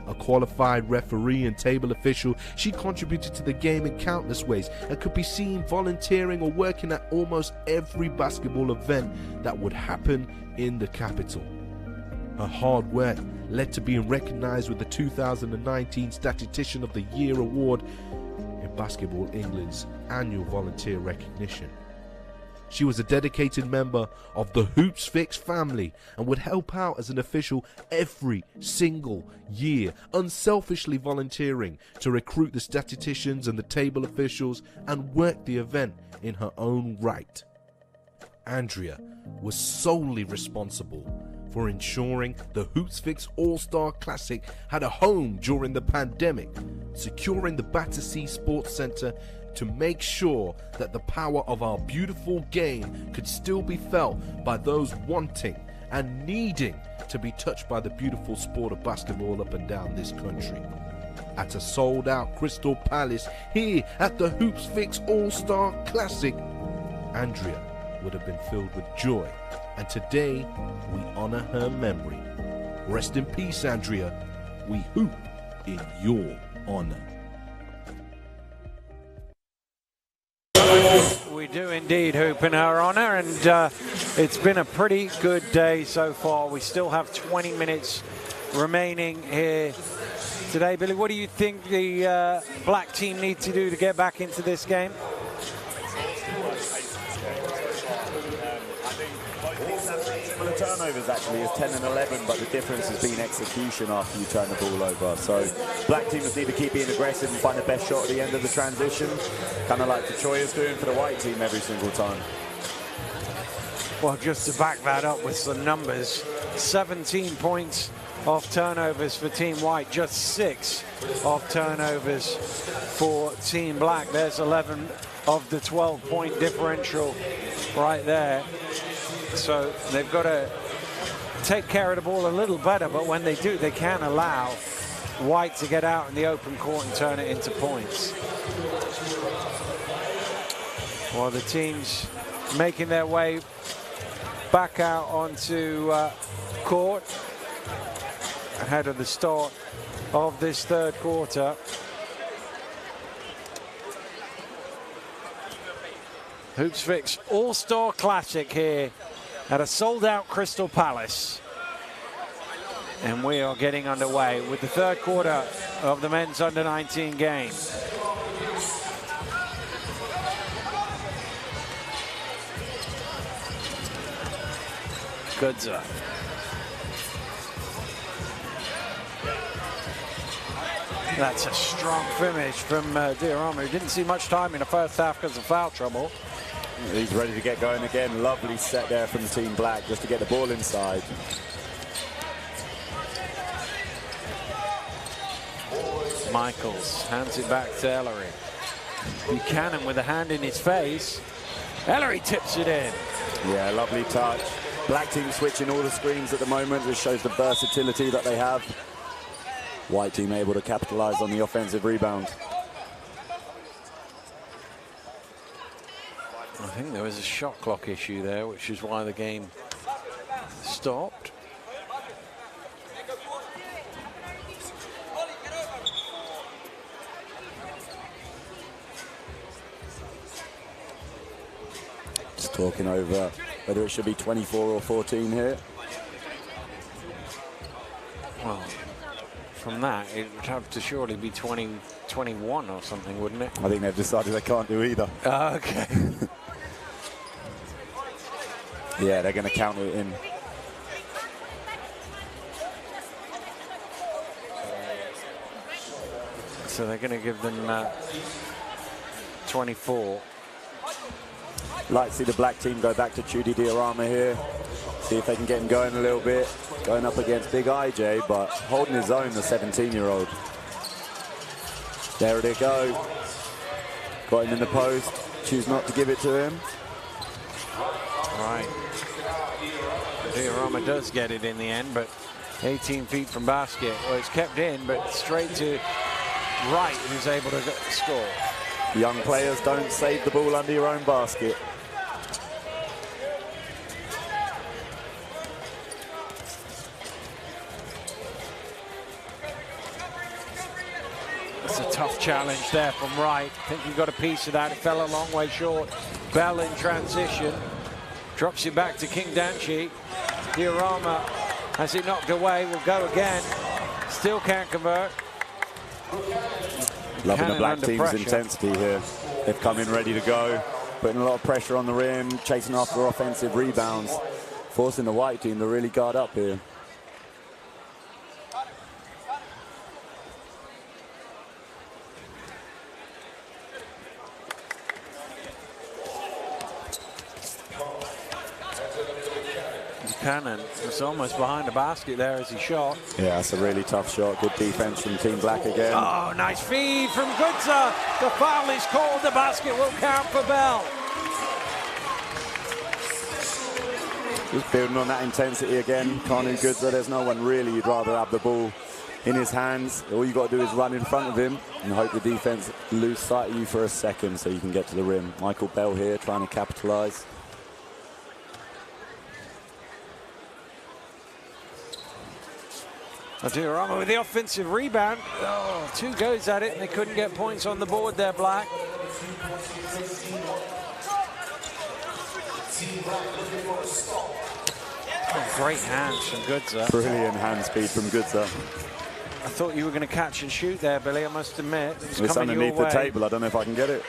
A qualified referee and table official, she contributed to the game in countless ways and could be seen volunteering or working at almost every basketball event that would happen in the capital. Her hard work led to being recognized with the 2019 Statistician of the Year award in Basketball England's annual volunteer recognition. She was a dedicated member of the Hoopsfix family and would help out as an official every single year, unselfishly volunteering to recruit the statisticians and the table officials and work the event in her own right. Andrea was solely responsible for ensuring the Hoopsfix All-Star Classic had a home during the pandemic, securing the Battersea Sports Centre to make sure that the power of our beautiful game could still be felt by those wanting and needing to be touched by the beautiful sport of basketball up and down this country. At a sold-out Crystal Palace here at the Hoopsfix All-Star Classic, Andrea would have been filled with joy, and today we honor her memory. Rest in peace, Andrea. We hoop in your honor. We do indeed hoop in her honor, and it's been a pretty good day so far. We still have 20 minutes remaining here today. Billy, what do you think the black team need to do to get back into this game? Well, the turnovers actually is 10 and 11, but the difference has been execution after you turn the ball over. So black teams need to keep being aggressive and find the best shot at the end of the transition, kind of like Troy is doing for the white team every single time. Well, just to back that up with some numbers, 17 points off turnovers for Team White, just 6 off turnovers for Team Black. There's 11 of the 12-point differential right there. So they've got to take care of the ball a little better, but when they do, they can allow White to get out in the open court and turn it into points. While the team's making their way back out onto court ahead of the start of this third quarter. Hoopsfix All-Star Classic here at a sold-out Crystal Palace. And we are getting underway with the third quarter of the men's under-19 game. Goodza. That's a strong finish from Diorama, who didn't see much time in the first half because of foul trouble. He's ready to get going again. Lovely set there from Team Black just to get the ball inside. Michaels hands it back to Ellery. Buchanan with a hand in his face. Ellery tips it in. Yeah, lovely touch. Black team switching all the screens at the moment. This shows the versatility that they have. White team able to capitalize on the offensive rebound. I think there was a shot clock issue there, which is why the game stopped. Just talking over whether it should be 24 or 14 here. Well, from that, it would have to surely be 21 or something, wouldn't it? I think they've decided they can't do either. Okay. Yeah, they're going to count it in. So they're going to give them 24. Like to see the black team go back to Chudy Diorama here. See if they can get him going a little bit. Going up against big IJ, but holding his own, the 17-year-old. There they go. Got him in the post. Choose not to give it to him. Right. Diorama does get it in the end, but 18 feet from basket. Well, it's kept in, but straight to Wright, who's able to score. Young players, don't save the ball under your own basket. It's a tough challenge there from Wright. I think he got a piece of that. It fell a long way short. Bell in transition. Drops it back to King Danchi. Diorama has it knocked away. Will go again. Still can't convert. Loving the black team's intensity here. They've come in ready to go. Putting a lot of pressure on the rim. Chasing after offensive rebounds. Forcing the white team to really guard up here. Cannon was almost behind the basket there as he shot. Yeah, that's a really tough shot. Good defense from Team Black again. Oh, nice feed from Goodser. The foul is called. The basket will count for Bell. Just building on that intensity again. Kanu Goodser, there's no one really you'd rather have the ball in his hands. All you got to do is run in front of him and hope the defense lose sight of you for a second so you can get to the rim. Michael Bell here trying to capitalize. Diorama with the offensive rebound. Oh, 2 goes at it and they couldn't get points on the board there, Black. Oh, great hands from Goodser. Brilliant hand speed from Goodser. I thought you were going to catch and shoot there, Billy, I must admit. It's underneath the table. I don't know if I can get it.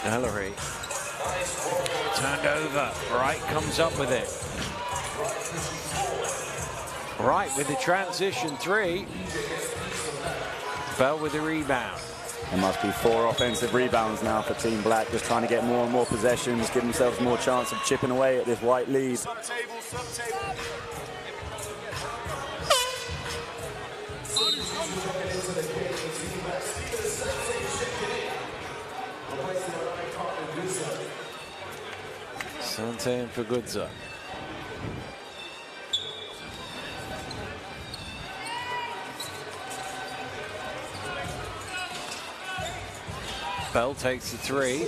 Ellery turned over. Wright comes up with it. Wright with the transition 3. Bell with the rebound. There must be 4 offensive rebounds now for Team Black, just trying to get more and more possessions, give themselves more chance of chipping away at this white lead. Sante for Goodser. Bell takes the 3.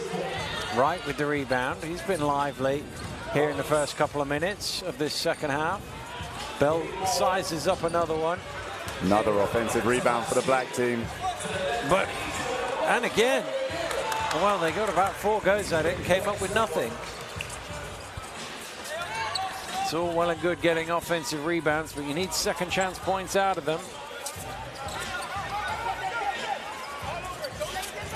Wright with the rebound. He's been lively here in the first couple of minutes of this second half. Bell sizes up another one. Another offensive rebound for the black team. But, and again, well, they got about 4 goes at it and came up with nothing. It's all well and good getting offensive rebounds, but you need second chance points out of them.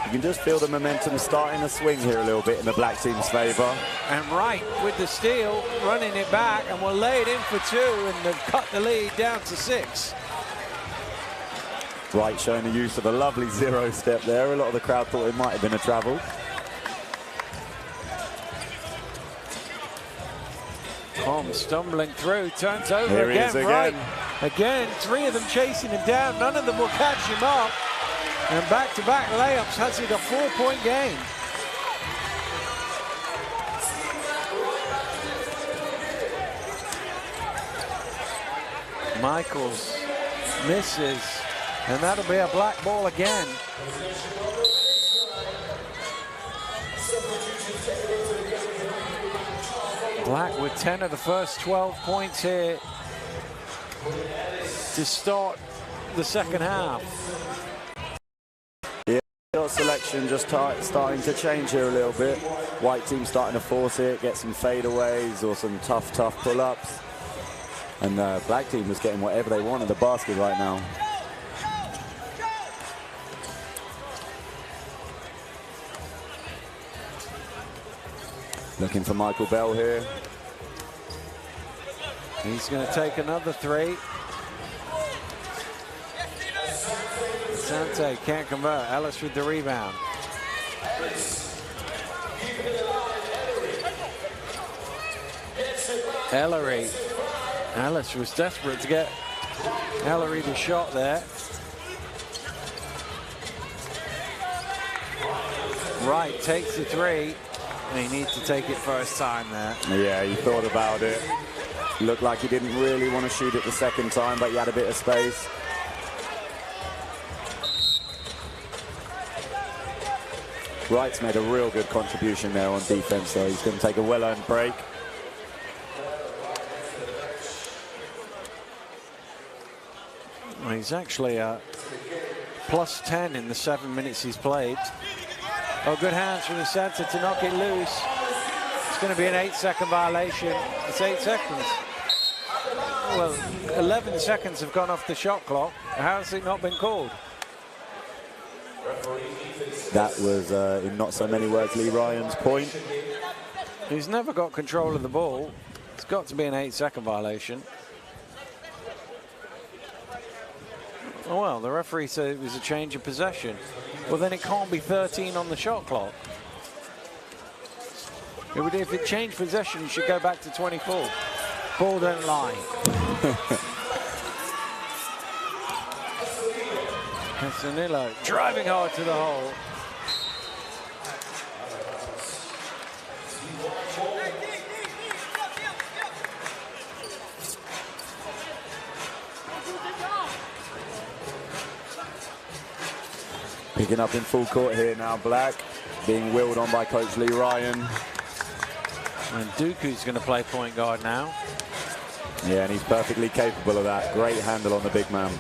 You can just feel the momentum starting to swing here a little bit in the black team's favor. And Wright with the steal, running it back, and will lay it in for 2, and they've cut the lead down to 6. Wright showing the use of a lovely 0 step there. A lot of the crowd thought it might have been a travel. Holmes stumbling through, turns over Here again. he is Wright again, 3 of them chasing him down. None of them will catch him up. And back-to-back layups has it a 4-point game. Michaels misses, and that'll be a black ball again. Black with 10 of the first 12 points here to start the second half. Yeah, shot selection just starting to change here a little bit. White team starting to force it, get some fadeaways or some tough pull-ups. And black team was getting whatever they want in the basket right now. Looking for Michael Bell here. He's going to take another three. Sante can't convert. Ellis with the rebound. Ellery. Ellis was desperate to get Ellery the shot there. Wright takes the three, and he needs to take it first time there. Yeah, he thought about it. Looked like he didn't really want to shoot it the second time, but he had a bit of space. Wright's made a real good contribution there on defense, so he's going to take a well-earned break. Well, he's actually plus 10 in the 7 minutes he's played. Oh, good hands from the center to knock it loose. It's going to be an 8-second violation. It's 8 seconds. Well, 11 seconds have gone off the shot clock. How has it not been called? That was, in not so many words, Lee Ryan's point. He's never got control of the ball. It's got to be an 8-second violation. Oh, well, the referee said it was a change of possession. Well, then it can't be 13 on the shot clock. If it changed possession, you should go back to 24. Ball don't lie. Casanillo driving hard to the hole. Picking up in full court here now, Black. Being wheeled on by Coach Lee Ryan. And Dooku's going to play point guard now. Yeah, and he's perfectly capable of that. Great handle on the big man.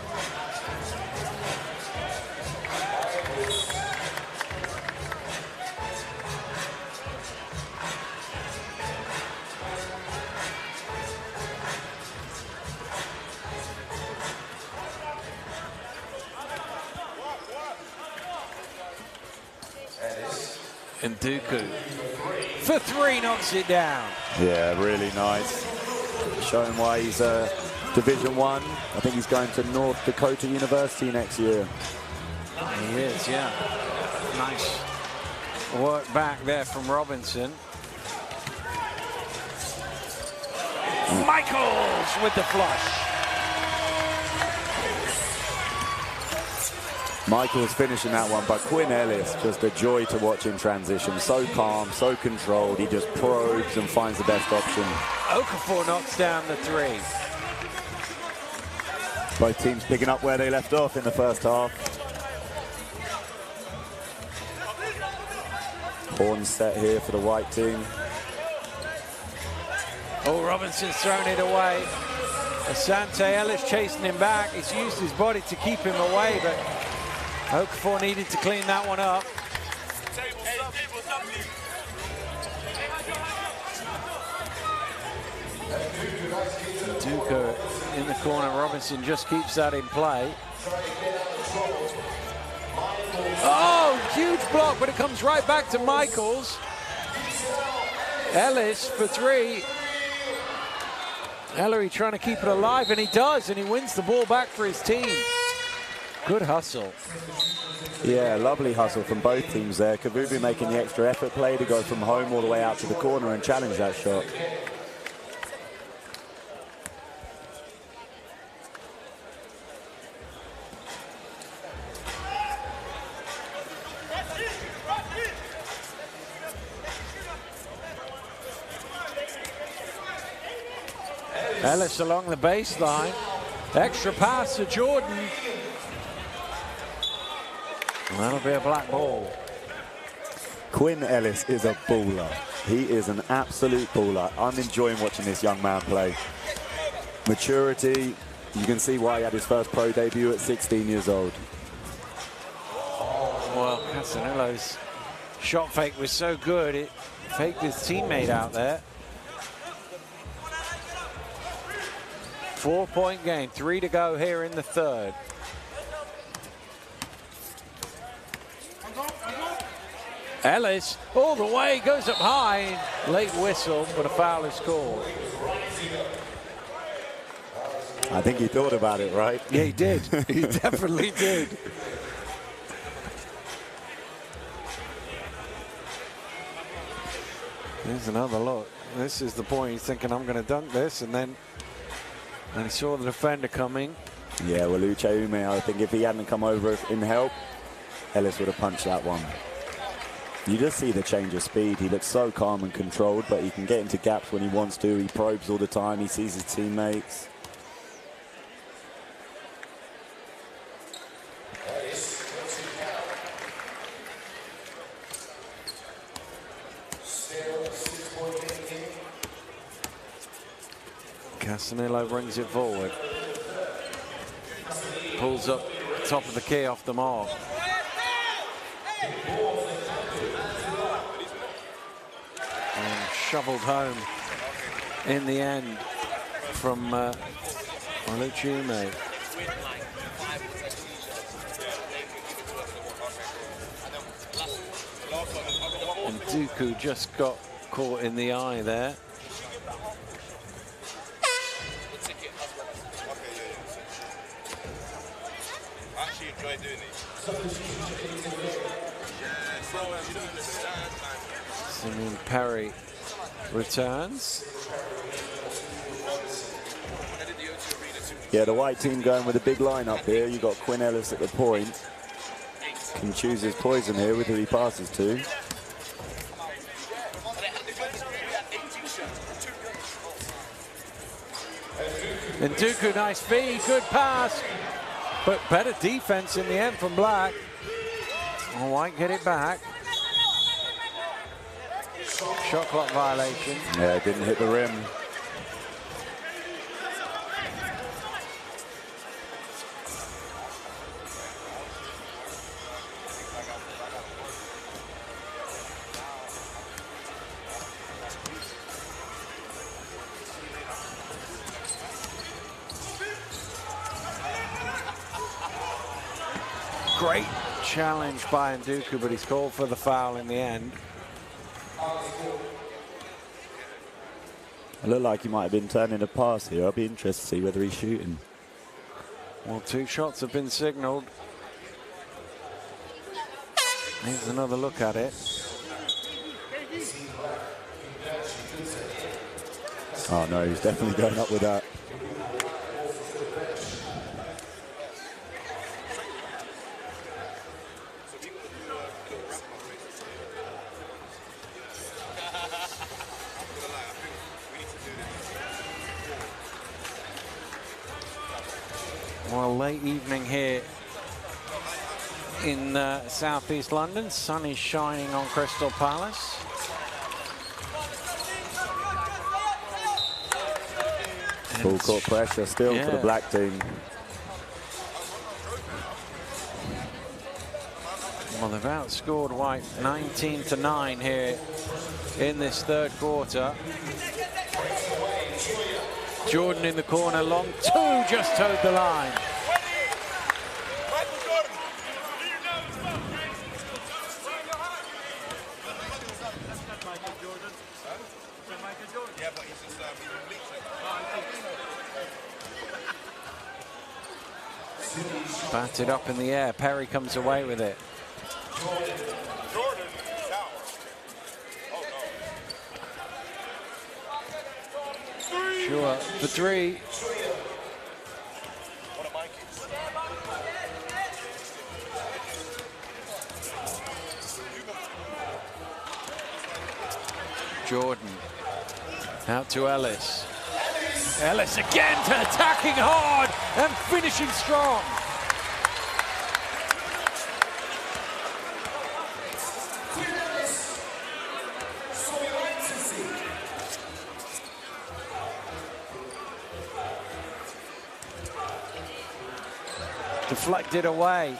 And Dooku for three knocks it down. Yeah, really nice. Showing why he's Division I. I think he's going to North Dakota University next year. He is, yeah. Nice work back there from Robinson. Michaels with the flush. Michael's finishing that one, but Quinn Ellis, just a joy to watch in transition. So calm, so controlled. He just probes and finds the best option. Okafor knocks down the three. Both teams picking up where they left off in the first half. Horn set here for the white team. Oh, Robinson's thrown it away. Asante Ellis chasing him back. He's used his body to keep him away, but Okafor needed to clean that one up. Duca in the corner. Robinson just keeps that in play. Oh, huge block, but it comes right back to Michaels. Ellis for three. Ellery trying to keep it alive, and he does, and he wins the ball back for his team. Good hustle. Yeah, lovely hustle from both teams there. Kavubu making the extra effort play to go from home all the way out to the corner and challenge that shot. Ellis along the baseline. Extra pass to Jordan. And that'll be a black ball. Quinn Ellis is a baller. He is an absolute baller. I'm enjoying watching this young man play. Maturity, you can see why he had his first pro debut at 16 years old. Well, Casanillo's shot fake was so good, it faked his teammate out there. 4-point game, 3 to go here in the third. Ellis all the way, goes up high. Late whistle, but a foul is called. I think he thought about it, right? Yeah, he did. He definitely did. Here's another look. This is the point. He's thinking, I'm going to dunk this, and then he saw the defender coming. Yeah, well, Uche Ume, I think if he hadn't come over in help, Ellis would have punched that one. You just see the change of speed. He looks so calm and controlled, but he can get into gaps when he wants to. He probes all the time. He sees his teammates. Casanillo brings it forward. Pulls up top of the key off the mark. And shoveled home in the end from Oluchume. And Dooku just got caught in the eye there. Simeon Perry returns. Yeah, the white team going with a big line up here. You've got Quinn Ellis at the point. Can choose his poison here with who he passes to. And Dooku, nice feed, good pass. But better defense in the end from Black. Oh, White get it back. Shot clock violation. Yeah, didn't hit the rim. Great challenge by Nduku, but he's called for the foul in the end. It looked like he might have been turning a pass here. I'll be interested to see whether he's shooting. Well, 2 shots have been signaled. Here's another look at it. Oh no, he's definitely going up with that. Well, late evening here in southeast London. Sun is shining on Crystal Palace. Full court pressure still for the black team. Well, they've outscored White 19-9 here in this third quarter. Jordan in the corner, long 2, just towed the line. Batted up in the air, Perry comes away with it. Sure, for 3. Jordan out to Ellis. Ellis again attacking hard and finishing strong. Deflected away.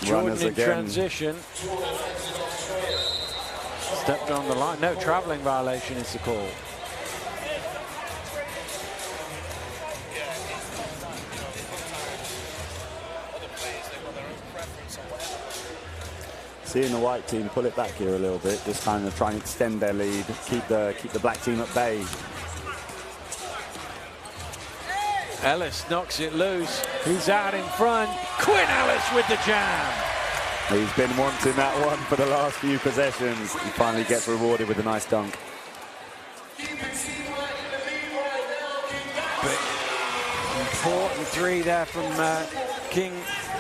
Jordan in transition. Stepped on the line. No, traveling violation is the call. Seeing the white team pull it back here a little bit, just kind of try and extend their lead, keep the black team at bay. Ellis knocks it loose. He's out in front. Quinn Ellis with the jam. He's been wanting that one for the last few possessions. He finally gets rewarded with a nice dunk. Important three there from King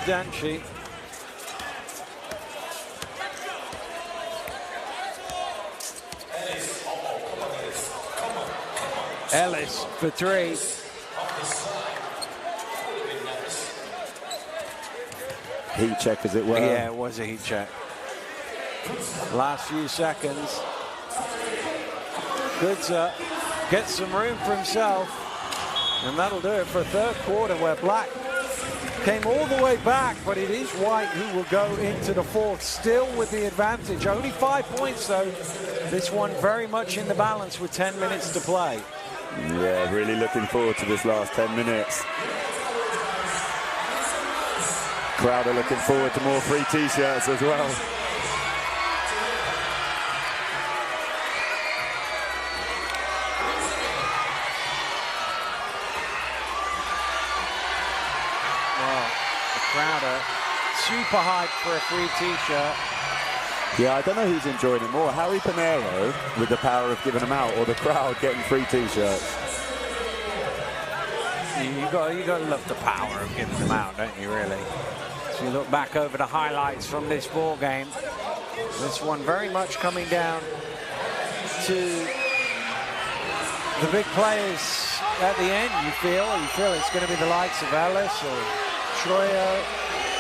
Danchi. Ellis for three. Heat check, as it were. Yeah, it was a heat check. Last few seconds. Goodser gets some room for himself. And that'll do it for a third quarter where Black came all the way back, but it is White who will go into the fourth, still with the advantage. Only 5 points, though. This one very much in the balance with 10 minutes to play. Yeah, really looking forward to this last 10 minutes. Crowd are looking forward to more free t-shirts as well. Super hyped for a free t-shirt. Yeah, I don't know who's enjoying it more, Harry Pinero with the power of giving them out, or the crowd getting free t-shirts. You got to love the power of giving them out, don't you, really? So you look back over the highlights from this ball game. This one very much coming down to the big players at the end, you feel it's going to be the likes of Ellis or Troyer,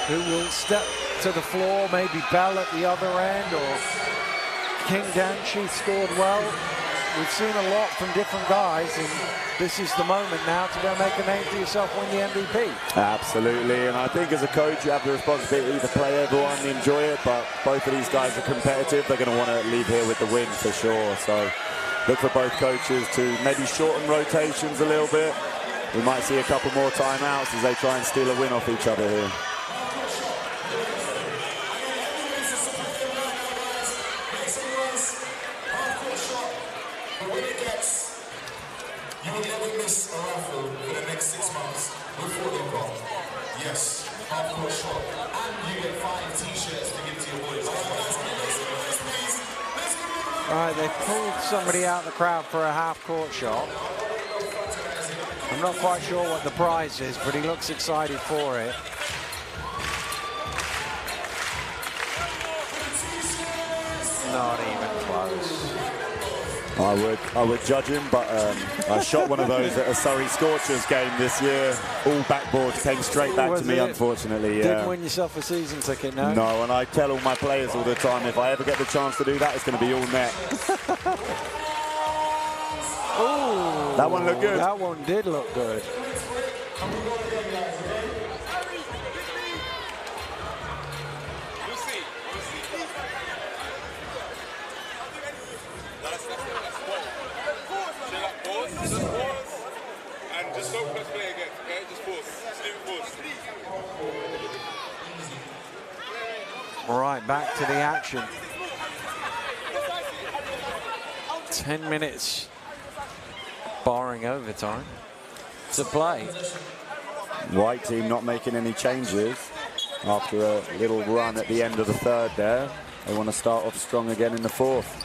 who will step to the floor, maybe Bell at the other end, or King Danchi scored well. We've seen a lot from different guys, and this is the moment now to go make a name for yourself, win the MVP. Absolutely, and I think as a coach you have the responsibility to play everyone, enjoy it, but both of these guys are competitive. They're going to want to leave here with the win for sure, so look for both coaches to maybe shorten rotations a little bit. We might see a couple more timeouts as they try and steal a win off each other here. You will never miss a raffle for the next 6 months before they come. Yes, half-court shot. And you get 5 t-shirts to give to your boys. All right, they pulled somebody out of the crowd for a half-court shot. I'm not quite sure what the prize is, but he looks excited for it. Not even close. I would judge him, but I shot one of those at a Surrey Scorchers game this year. All backboards came straight back to me, unfortunately. Didn't win yourself a season ticket, no? No, and I tell all my players all the time, if I ever get the chance to do that, it's going to be all net. Ooh, that one looked good. That one did look good. All right, back to the action. 10 minutes, barring overtime, to play. White team not making any changes after a little run at the end of the third there. They want to start off strong again in the fourth.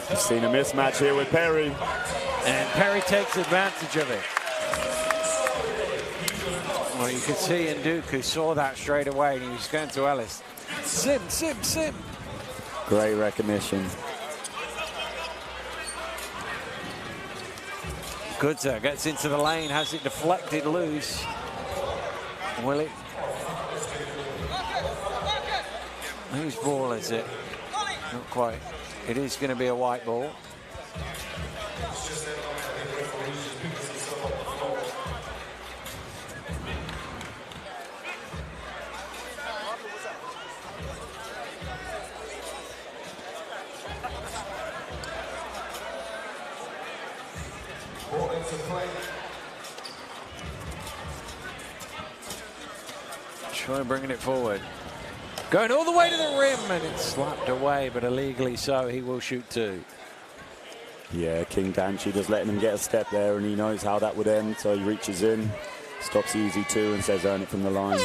We've seen a mismatch here with Perry. And Perry takes advantage of it. Well, you could see Nduku saw that straight away, and he was going to Ellis. Sim. Great recognition. Goodser gets into the lane, has it deflected loose. Will it? Whose ball is it? Not quite. It is going to be a white ball. Choi bringing it forward. Going all the way to the rim, and it's slapped away, but illegally so. He will shoot 2. Yeah, King Danchi just letting him get a step there, and he knows how that would end, so he reaches in, stops easy 2, and says earn it from the line.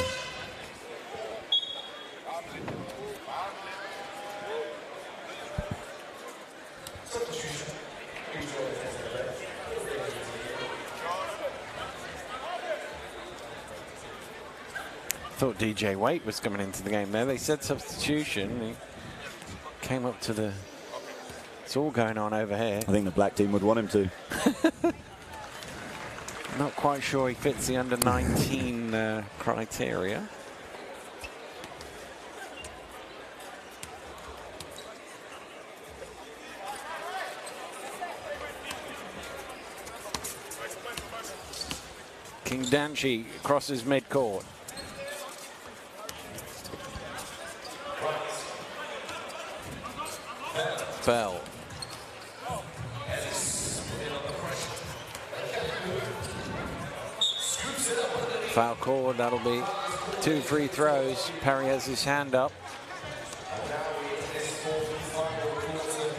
Thought DJ Waite was coming into the game there. They said substitution. He came up to the... It's all going on over here. I think the black team would want him to. Not quite sure he fits the under-19 criteria. King Danchi crosses mid-court. Bell. Foul call, that'll be 2 free throws. Perry has his hand up. Now it's final quarter.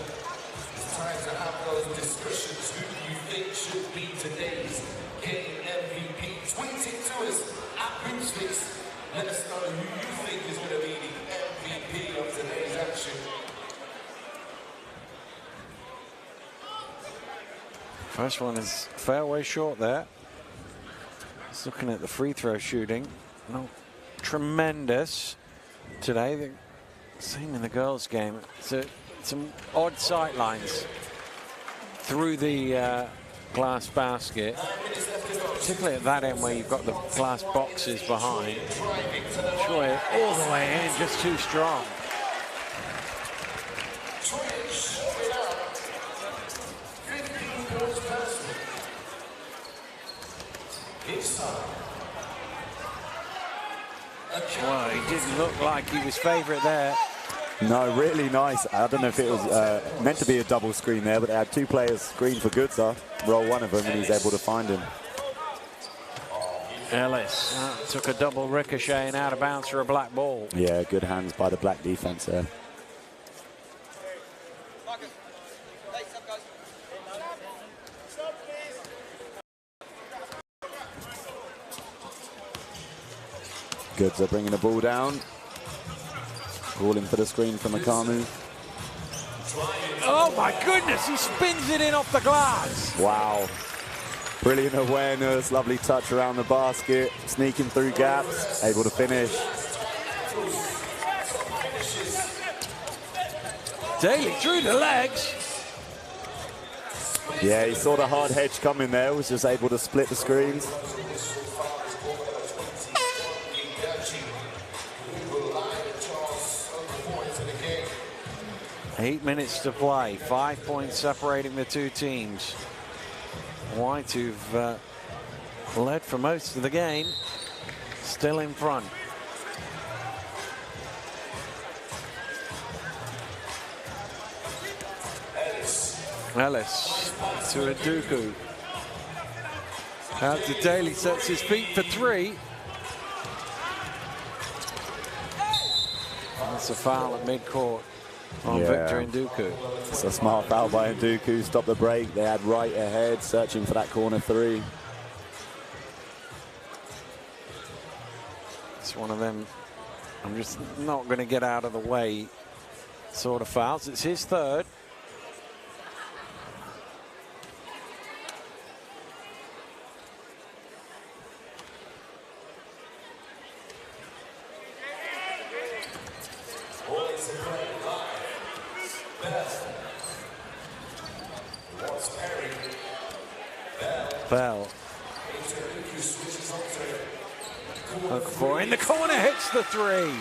It's time to have those discussions. Who do you think should be today's game MVP? Tweet it to us at Hoopsfix. Let us know who you think is going to be the MVP of today's action. First one is fairway short there. Just looking at the free throw shooting. Not tremendous today. The same in the girls' game. Some odd sight lines through the glass basket, particularly at that end where you've got the glass boxes behind. Troy all the way in, just too strong. Well, he didn't look like he was favourite there. No, really nice. I don't know if it was meant to be a double screen there, but they had 2 players screen for Goodser. Roll one of them, and he's able to find him. Ellis took a double ricochet and out of bounds for a black ball. Yeah, good hands by the black defense there. Goodser bringing the ball down. Calling for the screen from Akamu. Oh my goodness, he spins it in off the glass. Wow. Brilliant awareness, lovely touch around the basket, sneaking through gaps, able to finish. Daly through the legs. Yeah, he saw the hard hedge coming there, was just able to split the screens. 8 minutes to play, 5 points separating the 2 teams. White, who've led for most of the game, still in front. Ellis to Nduku. Out to Daly, sets his feet for 3. That's a foul at midcourt on Victor Nduku. It's a smart foul by Nduku, stop the break. They had right ahead, searching for that corner 3. It's one of them, I'm just not going to get out of the way sort of fouls. It's his 3rd. Bell. Okafor in the corner, hits the 3.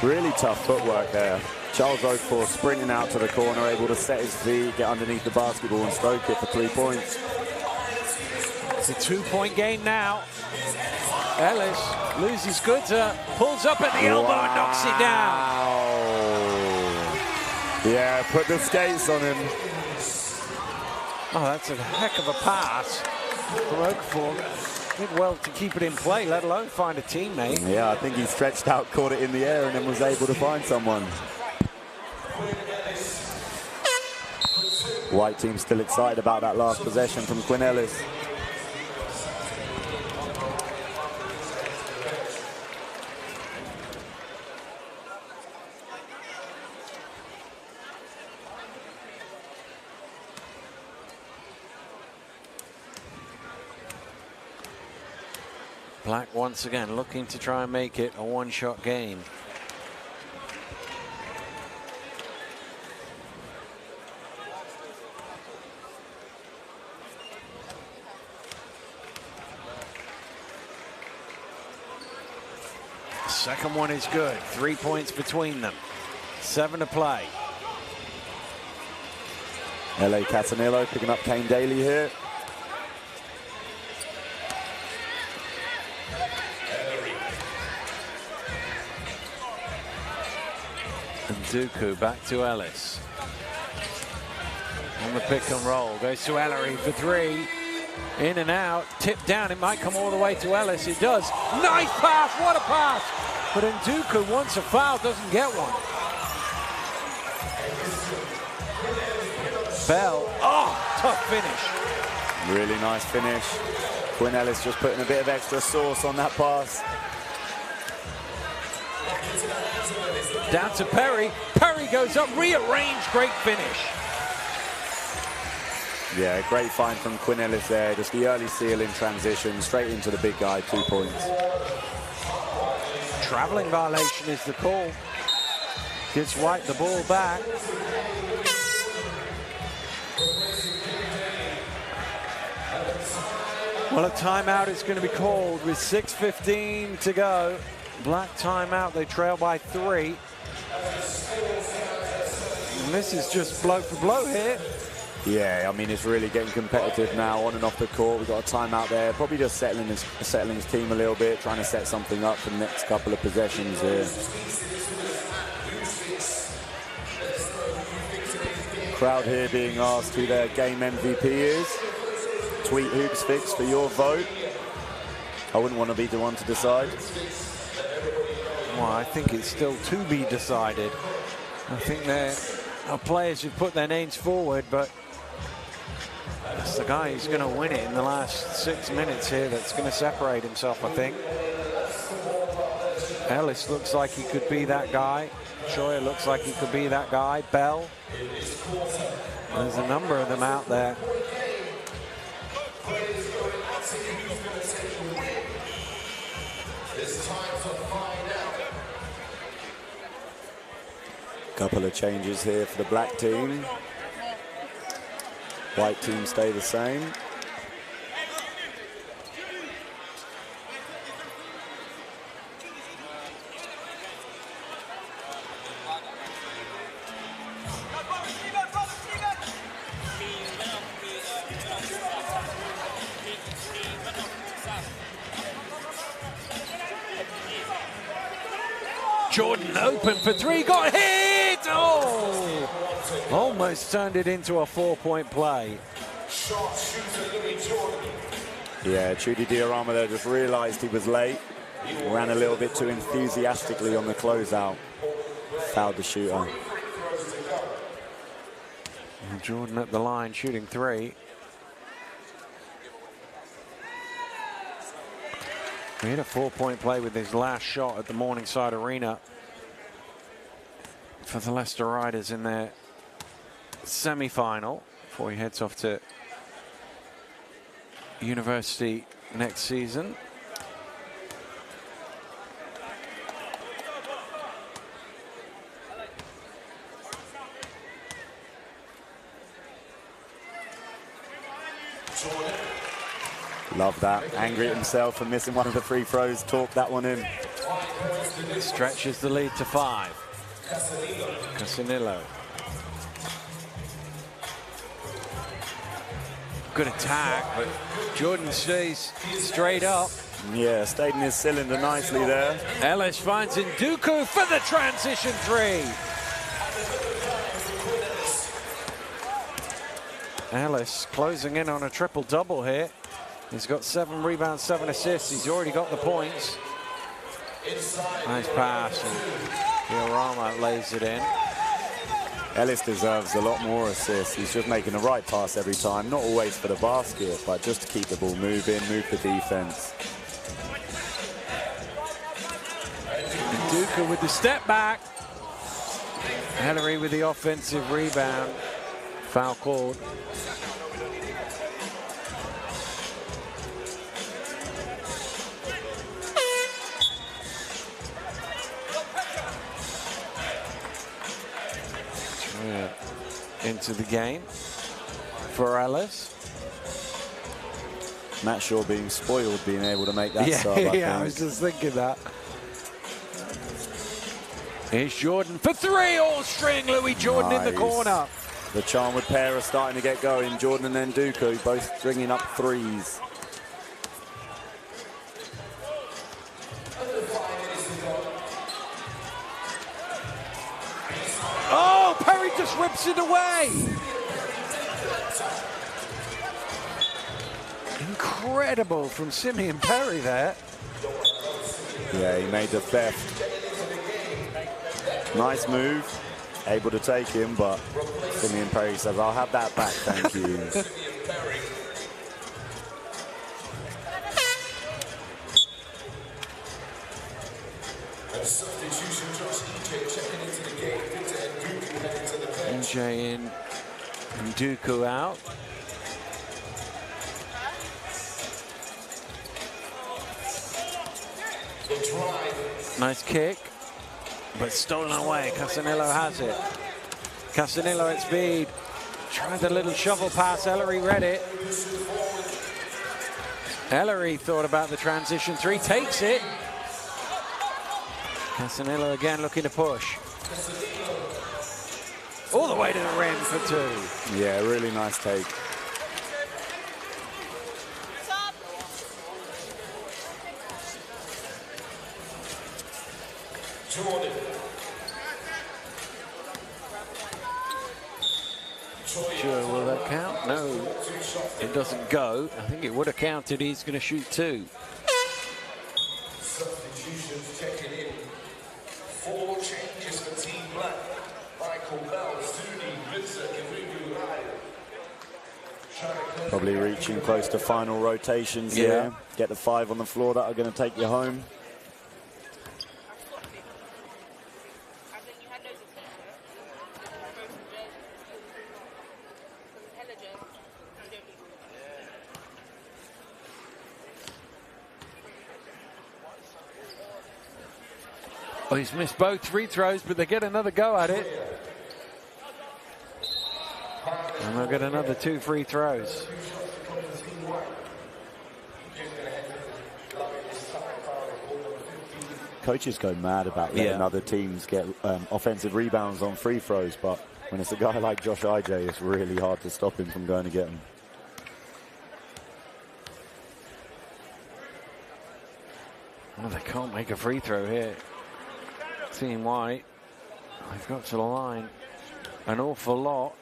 Really tough footwork there. Charles Okafor sprinting out to the corner, able to set his feet, get underneath the basketball and stroke it for 3 points. It's a 2-point game now. Ellis loses Goodser, pulls up at the elbow and knocks it down. Yeah, put the skates on him. Oh, that's a heck of a pass from Okafor. Did well to keep it in play, let alone find a teammate. Yeah, I think he stretched out, caught it in the air, and then was able to find someone. White team still excited about that last possession from Quinn Ellis. Black once again looking to try and make it a one-shot game. Second one is good. 3 points between them. 7 to play. LA Catanillo picking up Kane Daly here. And Dooku back to Ellis. On the pick and roll. Goes to Ellery for 3. In and out. Tipped down. It might come all the way to Ellis. It does. Nice pass. What a pass. But Nduku wants a foul. Doesn't get one. Bell. Oh, tough finish. Really nice finish. Quinn Ellis just putting a bit of extra sauce on that pass. Down to Perry. Perry goes up, rearranged, great finish. Yeah, great find from Quinn Ellis there. Just the early seal in transition, straight into the big guy, 2 points. Traveling violation is the call. Gives White the ball back. Well, a timeout is going to be called with 6:15 to go. Black timeout, they trail by 3. And this is just blow for blow here. Yeah, I mean, it's really getting competitive now on and off the court. We've got a timeout there. Probably just settling his team a little bit, trying to set something up for the next couple of possessions here. Crowd here being asked who their game MVP is. Tweet Hoopsfix for your vote. I wouldn't want to be the one to decide. Well, I think it's still to be decided. I think there are players who've put their names forward, but it's the guy who's going to win it in the last 6 minutes here that's going to separate himself, I think. Ellis looks like he could be that guy. Scheuer looks like he could be that guy. Bell. There's a number of them out there. Couple of changes here for the black team. White team stay the same. Jordan open for 3, got hit! Oh! Almost turned it into a 4-point play. Yeah, Chudy Diorama there just realized he was late. Ran a little bit too enthusiastically on the closeout. Fouled the shooter. And Jordan at the line shooting 3. He had a 4-point play with his last shot at the Morningside Arena for the Leicester Riders in their semi-final before he heads off to university next season. Love that. Angry at himself for missing one of the free throws. Talked that one in. Stretches the lead to 5. Casanillo. Good attack, but Jordan stays straight up. Yeah, stayed in his cylinder nicely there. Ellis finds Nduku for the transition 3. Ellis closing in on a triple-double here. He's got 7 rebounds, 7 assists. He's already got the points. Nice pass. Diorama lays it in. Ellis deserves a lot more assists. He's just making the right pass every time. Not always for the basket, but just to keep the ball moving, move the defense. Duka with the step back. Ellery with the offensive rebound. Foul called. Into the game for Ellis. Matt Shaw being spoiled, being able to make that sub. I was just thinking that. Here's Jordan for 3, all string. Louis Jordan in the corner. The Charnwood pair are starting to get going. Jordan and Nduku both bringing up threes. Oh, Perry just rips it away. Incredible from Simeon Perry there. Yeah, he made the theft. Nice move. Able to take him, but Simeon Perry says, I'll have that back, thank you. EJ in, Nduku out. Nice kick, but stolen away. Casanillo has it. Casanillo at speed. Tried a little shovel pass. Ellery read it. Ellery thought about the transition 3, takes it. Casanillo again looking to push. All the way to the rim for 2. Yeah, really nice take. Sure, will that count? No, it doesn't go. I think it would have counted. He's going to shoot 2. Substitutions checking in. 4 changes for Team Black. Michael Bell, Sudi, Vincent, Kirigu, Probably reaching close to final rotations here. Get the 5 on the floor that are going to take you home. Oh, he's missed both free throws, but they get another go at it. And they'll get another 2 free throws. Coaches go mad about letting other teams get offensive rebounds on free throws, but when it's a guy like Josh IJ, it's really hard to stop him from going to get them. Well, they can't make a free throw here. Team White, they've got to the line an awful lot,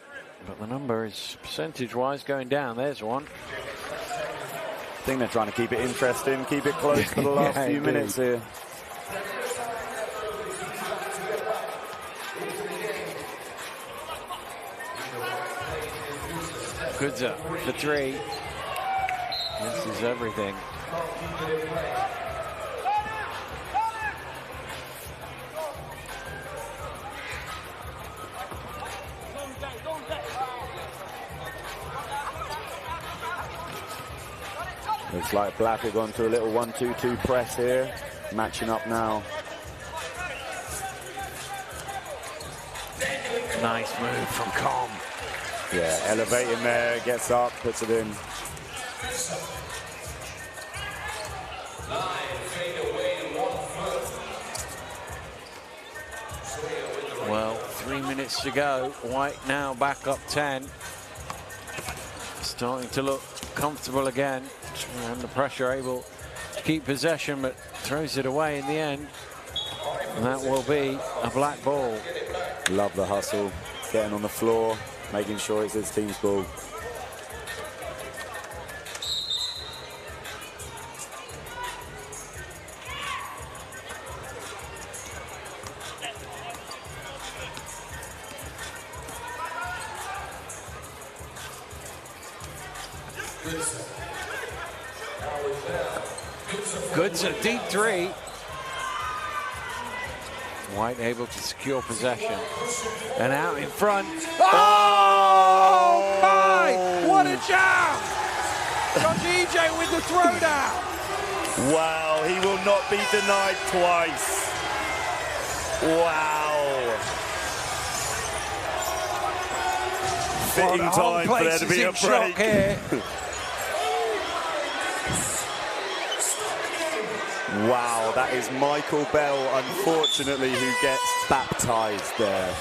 but the number is percentage-wise going down. There's one. I think they're trying to keep it interesting, keep it close for the last few minutes here. Goodza for 3. This is everything. Looks like Black have gone to a little 1-2-2 press here. Matching up now. Nice move from Com. Yeah, elevating there, gets up, puts it in. Well, 3 minutes to go. White now back up 10. Starting to look comfortable again. Under pressure, able to keep possession, but throws it away in the end. And that will be a black ball. Love the hustle, getting on the floor, making sure it's his team's ball. Good's a deep three. White able to secure possession. And out in front. Oh my! What a jam! Josh EJ with the throwdown. Wow, he will not be denied twice. Wow. Fitting time for there to be a break. Wow, that is Michael Bell, unfortunately, who gets baptized there.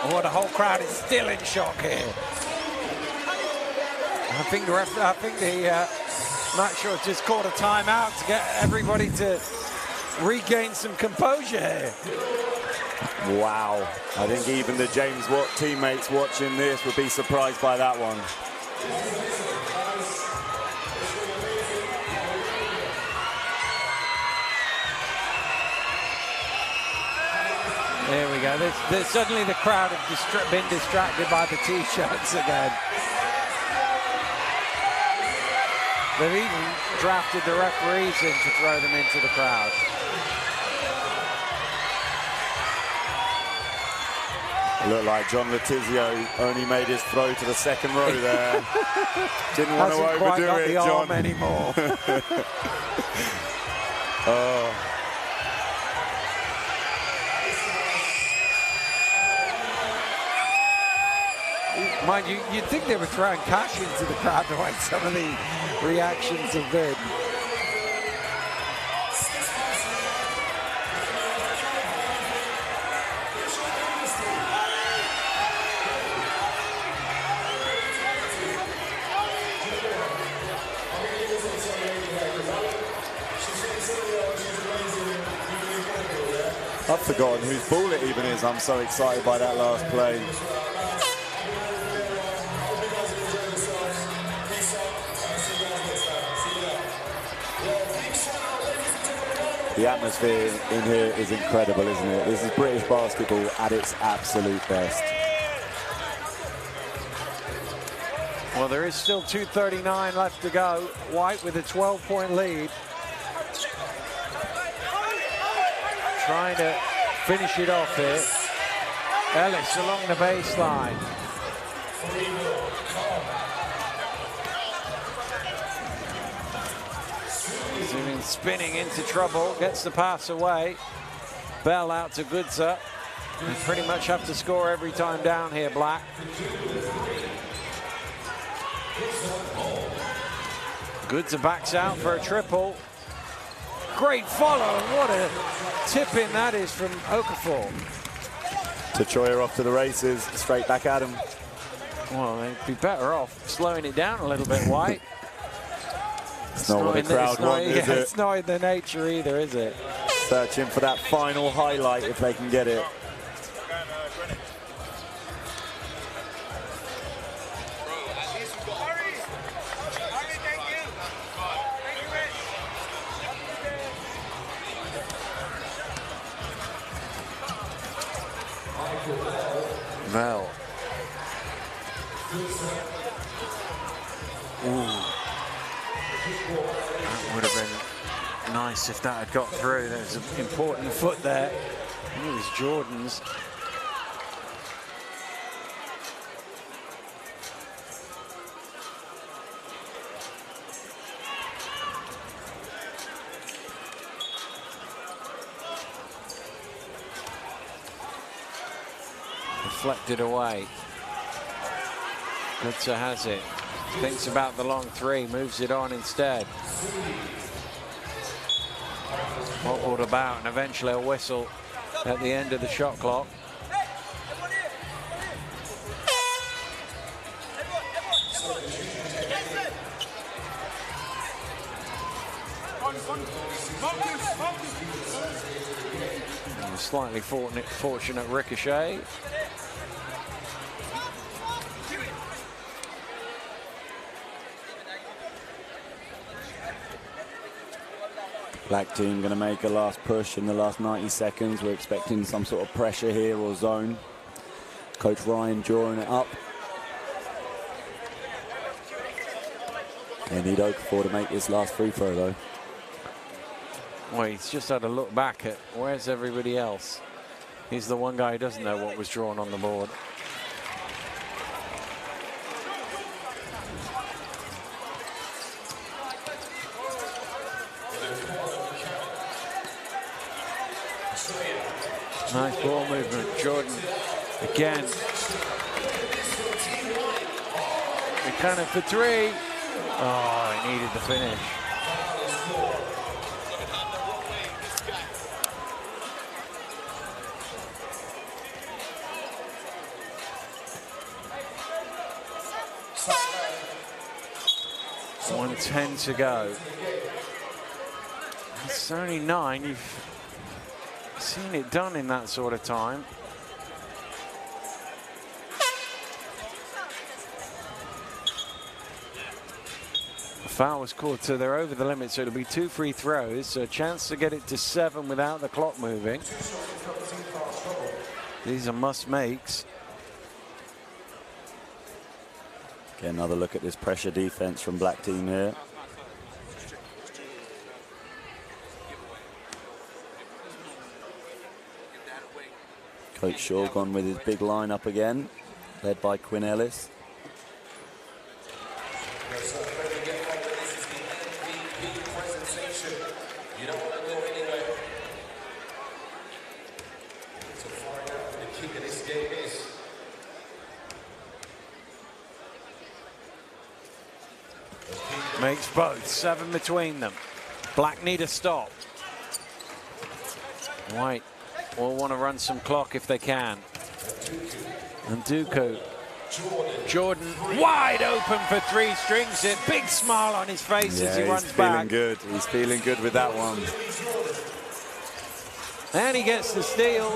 Oh, the whole crowd is still in shock here. I think the match show just called a timeout to get everybody to regain some composure here. Wow. I think even the James Watt teammates watching this would be surprised by that one. There we go. Suddenly the crowd have been distracted by the T-shirts again. They've even drafted the referees in to throw them into the crowd. It looked like John Letizio only made his throw to the second row there. Didn't want to overdo it, John. Anymore. Oh. Mind you, you'd think they were throwing cash into the crowd the way some of the reactions have been. I've forgotten whose ball it even is. I'm so excited by that last play. The atmosphere in here is incredible, isn't it? This is British basketball at its absolute best. Well, there is still 2:39 left to go. White with a 12-point lead. Trying to finish it off here. Ellis along the baseline. Zooming, spinning into trouble, gets the pass away. Bell out to Goodser. You pretty much have to score every time down here, Black. Goodser backs out for a triple. Great follow, and what a tip-in that is from Okafor. Tachoya off to the races, straight back at him. Well, they'd be better off slowing it down a little bit, White. It's not what the crowd want, is it? It's not in the nature either, is it? Searching for that final highlight if they can get it. Mel. Ooh. That would have been nice if that had got through. There's an important foot there. It was Jordan's. Deflected away. Goodser has it. Thinks about the long three, moves it on instead. Wobbled about, and eventually a whistle at the end of the shot clock. And a slightly fortunate ricochet. Black team going to make a last push in the last 90 seconds. We're expecting some sort of pressure here or zone. Coach Ryan drawing it up They need Okafor to make this last free throw, though. Well, he's just had a look back at where's everybody else. He's the one guy who doesn't know what was drawn on the board. Nice ball movement. Jordan again. Buchanan for three. Oh, he needed the finish. .110 to go. It's only 9. You've seen it done in that sort of time. The foul was called, so they're over the limit, so it'll be 2 free throws, so a chance to get it to 7 without the clock moving. These are must-makes. Get another look at this pressure defense from black team here. Coach Shaw gone with his big lineup again, led by Quinn Ellis. Makes both, 7 between them. Black need a stop. White will want to run some clock if they can. And Dooku. Jordan wide open for 3, strings it. Big smile on his face as he runs back. Good. He's feeling good with that one. And he gets the steal,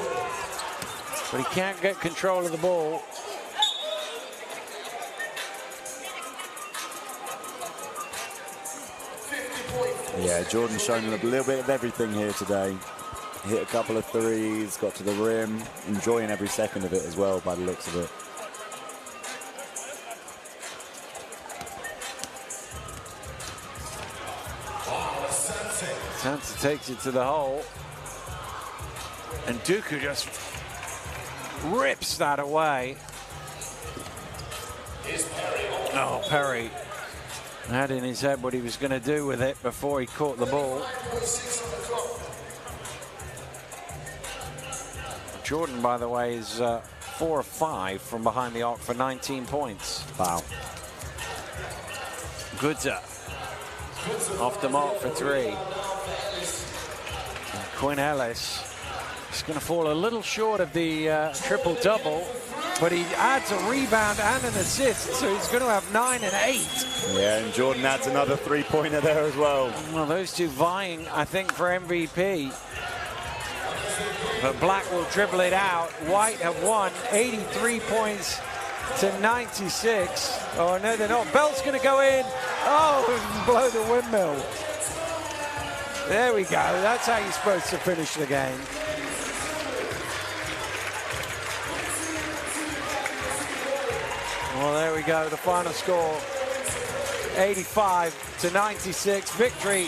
but he can't get control of the ball. Yeah, Jordan's shown a little bit of everything here today. Hit a couple of threes, got to the rim, enjoying every second of it as well by the looks of it. Santa takes it to the hole. And Dooku just rips that away. Oh, Perry had in his head what he was going to do with it before he caught the ball. Jordan, by the way, is 4 of 5 from behind the arc for 19 points. Wow. Goodzer off the mark for 3. And Quinn Ellis is going to fall a little short of the triple-double, but he adds a rebound and an assist, so he's going to have 9 and 8. Yeah, and Jordan adds another 3-pointer there as well. Well, those two vying, I think, for MVP. But Black will dribble it out. White have won 83 points to 96. Oh, no, they're not. Belt's going to go in. Oh, and blow the windmill. There we go. That's how you're supposed to finish the game. Well, there we go. The final score, 85 to 96. Victory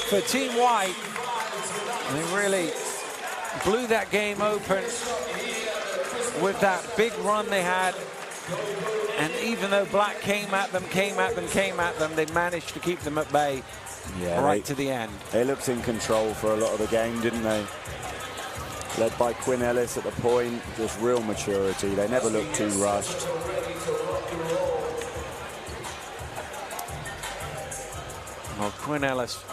for Team White. They really blew that game open with that big run they had. And even though Black came at them, they managed to keep them at bay right to the end. They looked in control for a lot of the game, didn't they? Led by Quinn Ellis at the point, just real maturity. They never looked too rushed. Well, Quinn Ellis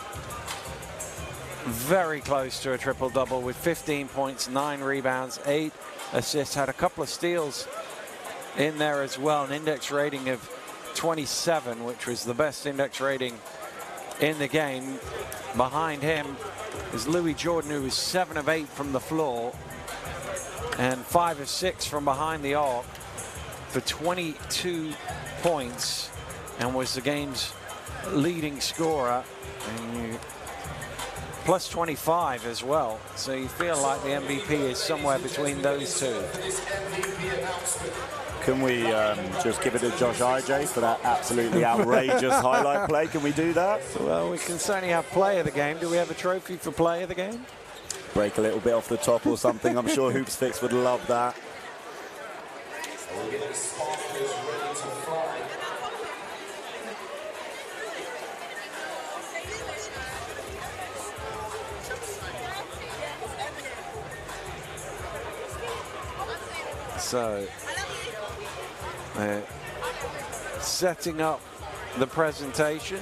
very close to a triple-double with 15 points, 9 rebounds, 8 assists, had a couple of steals in there as well, an index rating of 27, which was the best index rating in the game. Behind him is Louis Jordan, who was 7 of 8 from the floor and 5 of 6 from behind the arc for 22 points and was the game's leading scorer. And plus 25 as well, so you feel like the MVP is somewhere between those two. Can we just give it to Josh IJ for that absolutely outrageous highlight play? Can we do that? Well, we can certainly have play of the game. Do we have a trophy for play of the game? Break a little bit off the top or something. I'm sure Hoopsfix would love that. We're getting sparklers ready to fly. So, setting up the presentation.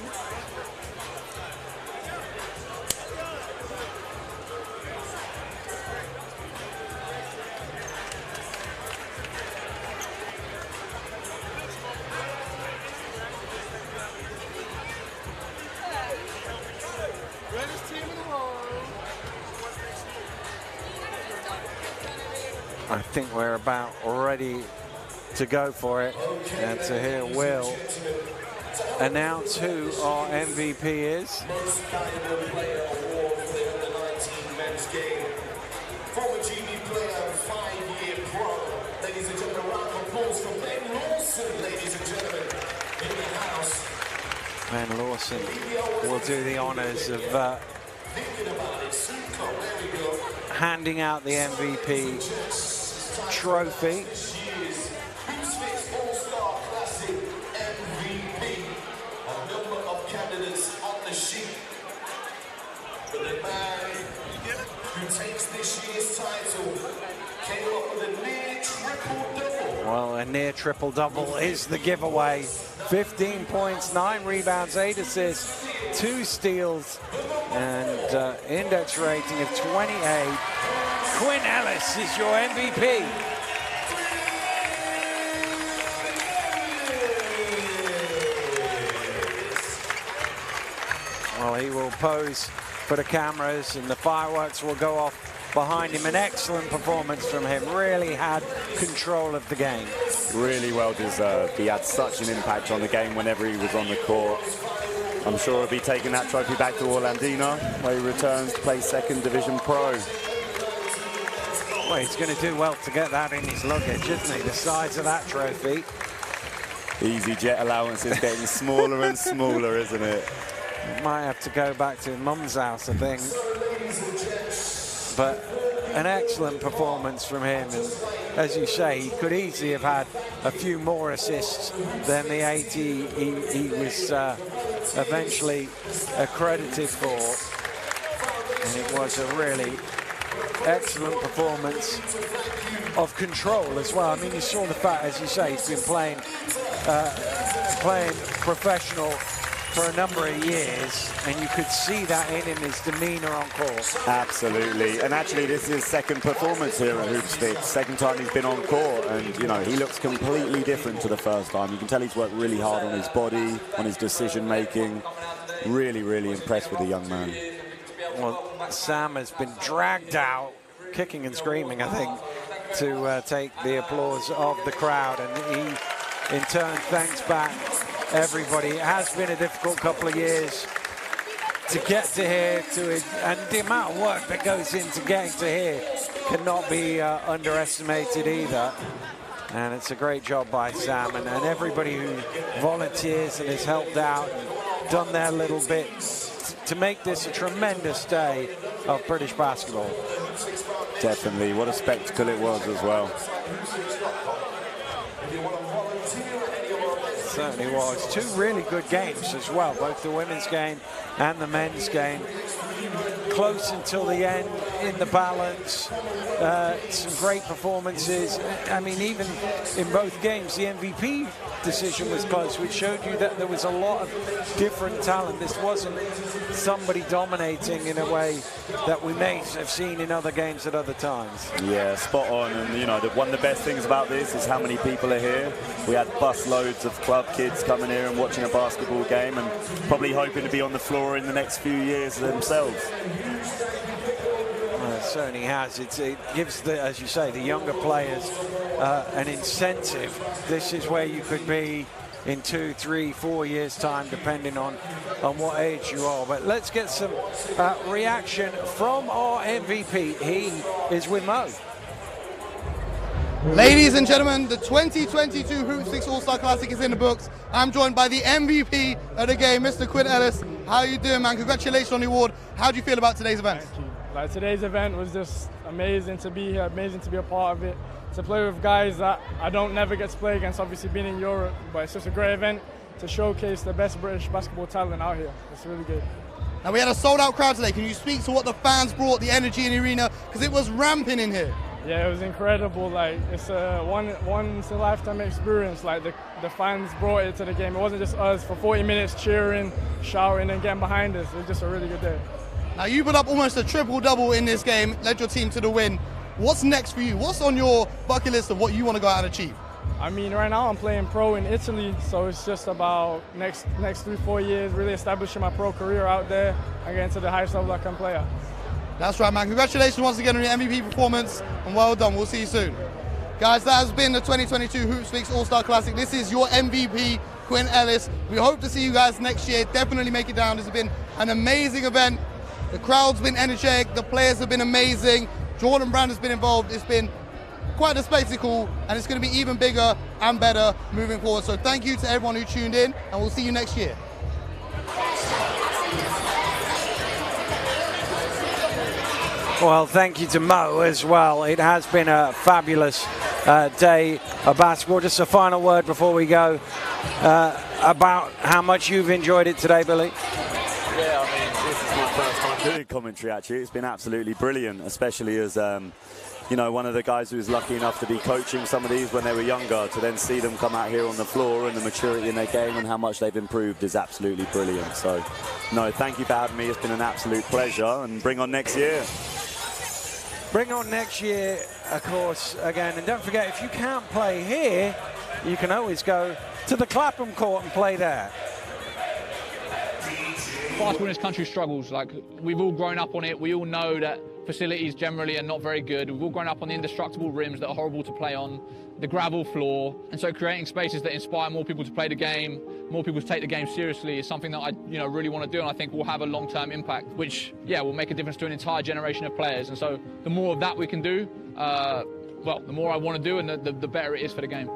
I think we're about ready to go for it, and to hear Will announce who our MVP is. Most valuable player award for the Under-19 men's game. Former GB player, 5-year pro. Ladies and gentlemen, round of applause for Ben Lawson, ladies and gentlemen, in the house. Ben Lawson will do the honours of handing out the MVP trophy. Hoopsfix All-Star Classic MVP. A number of candidates on the sheet. But the man who takes this year's title came up with a near triple-double. Well, a near triple-double is the giveaway. 15 points, 9 rebounds, 8 assists, 2 steals, and index rating of 28. Quinn Ellis is your MVP. Well, he will pose for the cameras and the fireworks will go off behind him. An excellent performance from him. Really had control of the game. Really well deserved. He had such an impact on the game whenever he was on the court. I'm sure he'll be taking that trophy back to Orlandina, where he returns to play second division pro. Well, he's going to do well to get that in his luggage, isn't he? The size of that trophy. Easy jet allowance is getting smaller and smaller, isn't it? Might have to go back to mum's house, I think. But an excellent performance from him. And as you say, he could easily have had a few more assists than the 8 he was eventually accredited for. And it was a really excellent performance of control as well. I mean, you saw the fact, as you say, he's been playing professional for a number of years, and you could see that in his demeanor on court. Absolutely, and actually this is his second performance here at Hoopsfix. Second time he's been on court, and you know, he looks completely different to the first time. You can tell he's worked really hard on his body, on his decision making. Really, really impressed with the young man. Well, Sam has been dragged out, kicking and screaming, I think, to take the applause of the crowd, and he in turn thanks back everybody. It has been a difficult couple of years to get to here, and the amount of work that goes into getting to here cannot be underestimated either. And it's a great job by Sam and everybody who volunteers and has helped out and done their little bit to make this a tremendous day of British basketball. Definitely, what a spectacle it was as well. Certainly was. 2 really good games as well, both the women's game and the men's game. Close until the end in the balance. Some great performances. I mean, even in both games, the MVP decision was close, which showed you that there was a lot of different talent. This wasn't somebody dominating in a way that we may have seen in other games at other times. Yeah, spot on. And you know, one of the best things about this is how many people are here. We had bus loads of club kids coming here and watching a basketball game, and probably hoping to be on the floor in the next few years themselves. Well, it certainly has. It gives, as you say, the younger players an incentive. This is where you could be in 2, 3, 4 years' time, depending on what age you are. But let's get some reaction from our MVP. He is with Mo. Ladies and gentlemen, the 2022 Hoopsfix All-Star Classic is in the books. I'm joined by the MVP of the game, Mr. Quinn Ellis. How are you doing, man? Congratulations on the award. How do you feel about today's event? Thank you. Like, today's event was just amazing to be here, amazing to be a part of it, to play with guys that I don't never get to play against, obviously being in Europe, but it's just a great event to showcase the best British basketball talent out here. It's really good. Now, we had a sold-out crowd today. Can you speak to what the fans brought, the energy in the arena? Because it was ramping in here. Yeah, it was incredible. Like, it's a once-in-a-lifetime experience. Like, the fans brought it to the game. It wasn't just us for 40 minutes cheering, shouting, and getting behind us. It was just a really good day. Now, you put up almost a triple-double in this game, led your team to the win. What's next for you? What's on your bucket list of what you want to go out and achieve? I mean, right now I'm playing pro in Italy, so it's just about next 3-4 years, really establishing my pro career out there and getting to the highest level I can play at. That's right, man. Congratulations once again on your MVP performance, and well done. We'll see you soon. Guys, that has been the 2022 Hoopsfix All-Star Classic. This is your MVP, Quinn Ellis. We hope to see you guys next year. Definitely make it down. This has been an amazing event. The crowd's been energetic. The players have been amazing. Jordan Brand has been involved. It's been quite a spectacle, and it's going to be even bigger and better moving forward. So thank you to everyone who tuned in, and we'll see you next year. Well, thank you to Mo as well. It has been a fabulous day of basketball. Just a final word before we go about how much you've enjoyed it today, Billy. Yeah, I mean, this is my first time doing commentary, actually. It's been absolutely brilliant, especially as, you know, one of the guys who was lucky enough to be coaching some of these when they were younger, to then see them come out here on the floor and the maturity in their game and how much they've improved is absolutely brilliant. So, no, thank you for having me. It's been an absolute pleasure, and bring on next year. Bring on next year, of course, again. And don't forget, if you can't play here, you can always go to the Clapham court and play there. Basketball in this country struggles. Like, we've all grown up on it. We all know that facilities generally are not very good. We've all grown up on the indestructible rims that are horrible to play on, the gravel floor. And so creating spaces that inspire more people to play the game, more people to take the game seriously is something that I really want to do, and I think will have a long-term impact, which, yeah, will make a difference to an entire generation of players. And so the more of that we can do, well, the more I want to do, and the better it is for the game.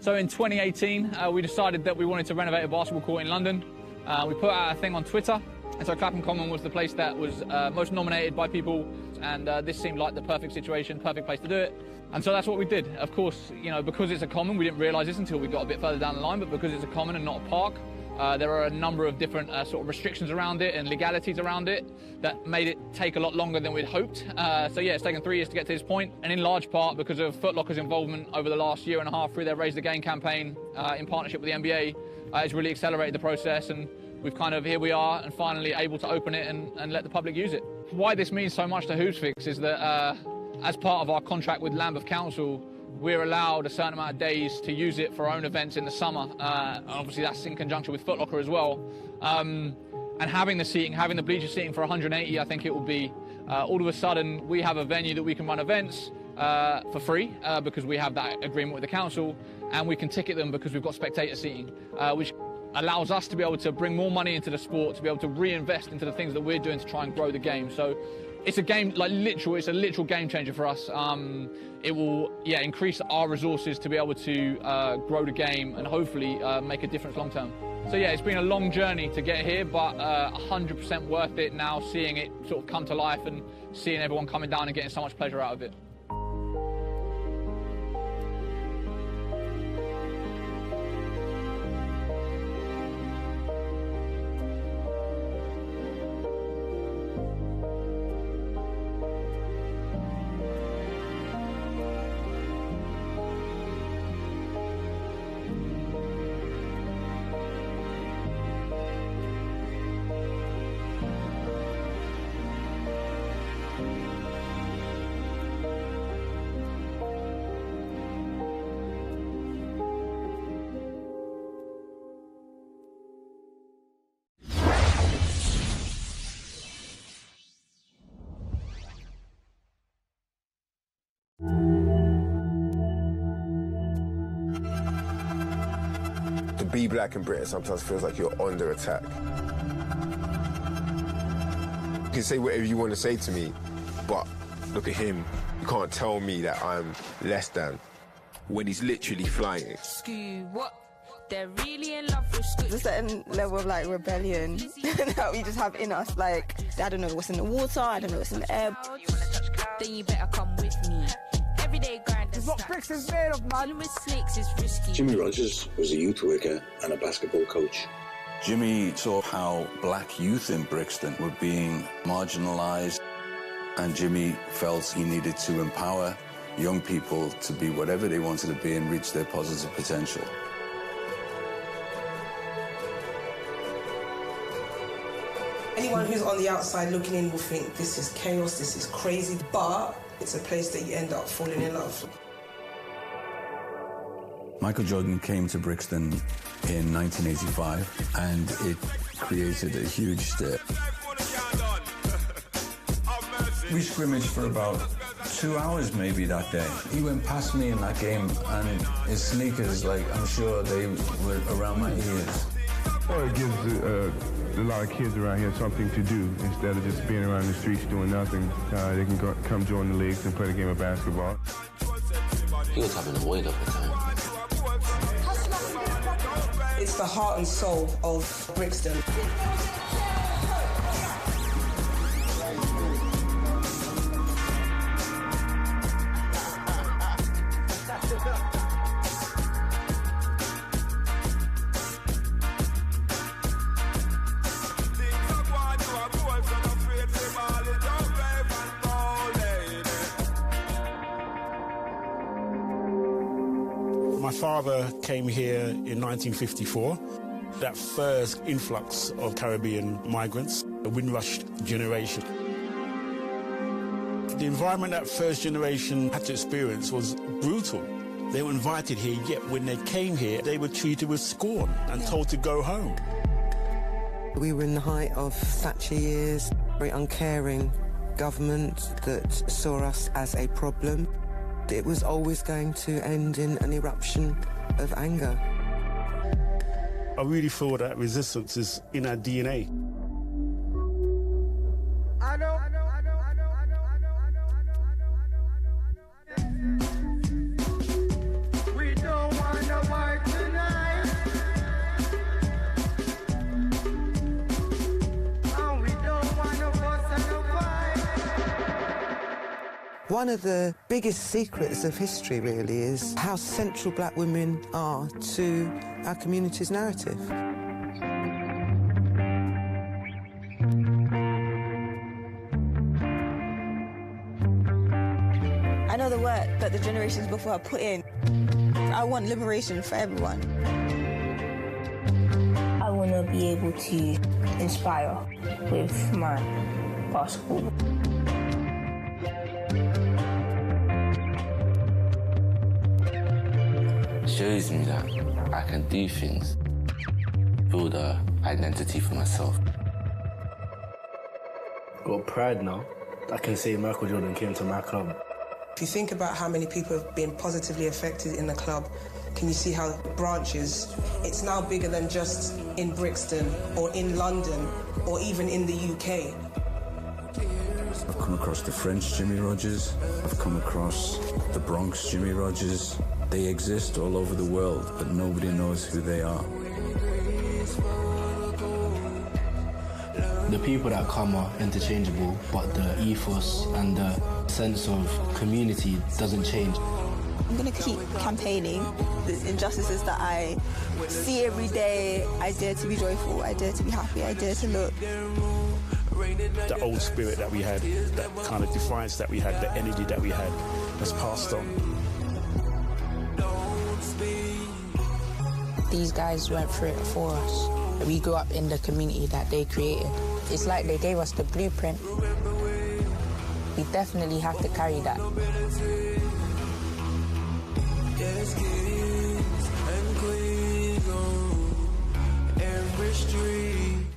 So in 2018, we decided that we wanted to renovate a basketball court in London. We put out a thing on Twitter, and so Clapham Common was the place that was most nominated by people, and this seemed like the perfect situation, perfect place to do it. And so that's what we did. Of course, because it's a common, we didn't realise this until we got a bit further down the line, but because it's a common and not a park, there are a number of different sort of restrictions around it and legalities around it that made it take a lot longer than we'd hoped. So yeah, it's taken 3 years to get to this point, and in large part because of Foot Locker's involvement over the last year and a half through their Raise the Game campaign in partnership with the NBA. It's really accelerated the process, and we've here we are, and finally able to open it and let the public use it. Why this means so much to Hoopsfix is that as part of our contract with Lambeth Council, we're allowed a certain amount of days to use it for our own events in the summer. Obviously that's in conjunction with Foot Locker as well. And having the seating, having the bleacher seating for 180, I think it will be, all of a sudden we have a venue that we can run events for free because we have that agreement with the council, and we can ticket them because we've got spectator seating, which allows us to be able to bring more money into the sport, to be able to reinvest into the things that we're doing to try and grow the game. So it's a game, it's a literal game changer for us. It will, increase our resources to be able to grow the game and hopefully make a difference long term. So yeah, it's been a long journey to get here, but 100% worth it now, seeing it sort of come to life and seeing everyone coming down and getting so much pleasure out of it. be black in Britain sometimes feels like you're under attack. You can say whatever you want to say to me, but look at him. You can't tell me that I'm less than when he's literally flying. What? They're really in love with school. There's a certain level of like rebellion that we just have in us. Like, I don't know what's in the water, I don't know what's in the air. Then you better come with me. Everyday grind. This is what Brixton's made of, man. With snakes is risky. Jimmy Rogers was a youth worker and a basketball coach. Jimmy saw how black youth in Brixton were being marginalised, and Jimmy felt he needed to empower young people to be whatever they wanted to be and reach their positive potential. Anyone who's on the outside looking in will think this is chaos, this is crazy, but it's a place that you end up falling in love. Michael Jordan came to Brixton in 1985, and it created a huge stir. We scrimmaged for about 2 hours maybe that day. He went past me in that game, and his sneakers, like, I'm sure they were around my ears. Well, it gives a lot of kids around here something to do instead of just being around the streets doing nothing. They can come join the leagues and play the game of basketball. He was having a void of the time. It's the heart and soul of Brixton. My father came here in 1954. That first influx of Caribbean migrants, the Windrush generation. The environment that first generation had to experience was brutal. They were invited here, yet when they came here, they were treated with scorn and told to go home. We were in the height of Thatcher years, very uncaring government that saw us as a problem. It was always going to end in an eruption of anger. I really feel that resistance is in our DNA. We don't want to fight tonight. And we don't want to fuss and fight. One of the biggest secrets of history, really, is how central black women are to our community's narrative. I know the work that the generations before have put in. I want liberation for everyone. I want to be able to inspire with my basketball. Shows me that I can do things, build an identity for myself. Got pride now. I can say Michael Jordan came to my club. If you think about how many people have been positively affected in the club, can you see how it branches? It's now bigger than just in Brixton or in London or even in the UK. I've come across the French Jimmy Rogers. I've come across the Bronx Jimmy Rogers. They exist all over the world, but nobody knows who they are. The people that come are interchangeable, but the ethos and the sense of community doesn't change. I'm going to keep campaigning. The injustices that I see every day, I dare to be joyful, I dare to be happy, I dare to look. The old spirit that we had, that kind of defiance that we had, the energy that we had, has passed on. These guys went through it for us. We grew up in the community that they created. It's like they gave us the blueprint. We definitely have to carry that. There's kings and queens on every street.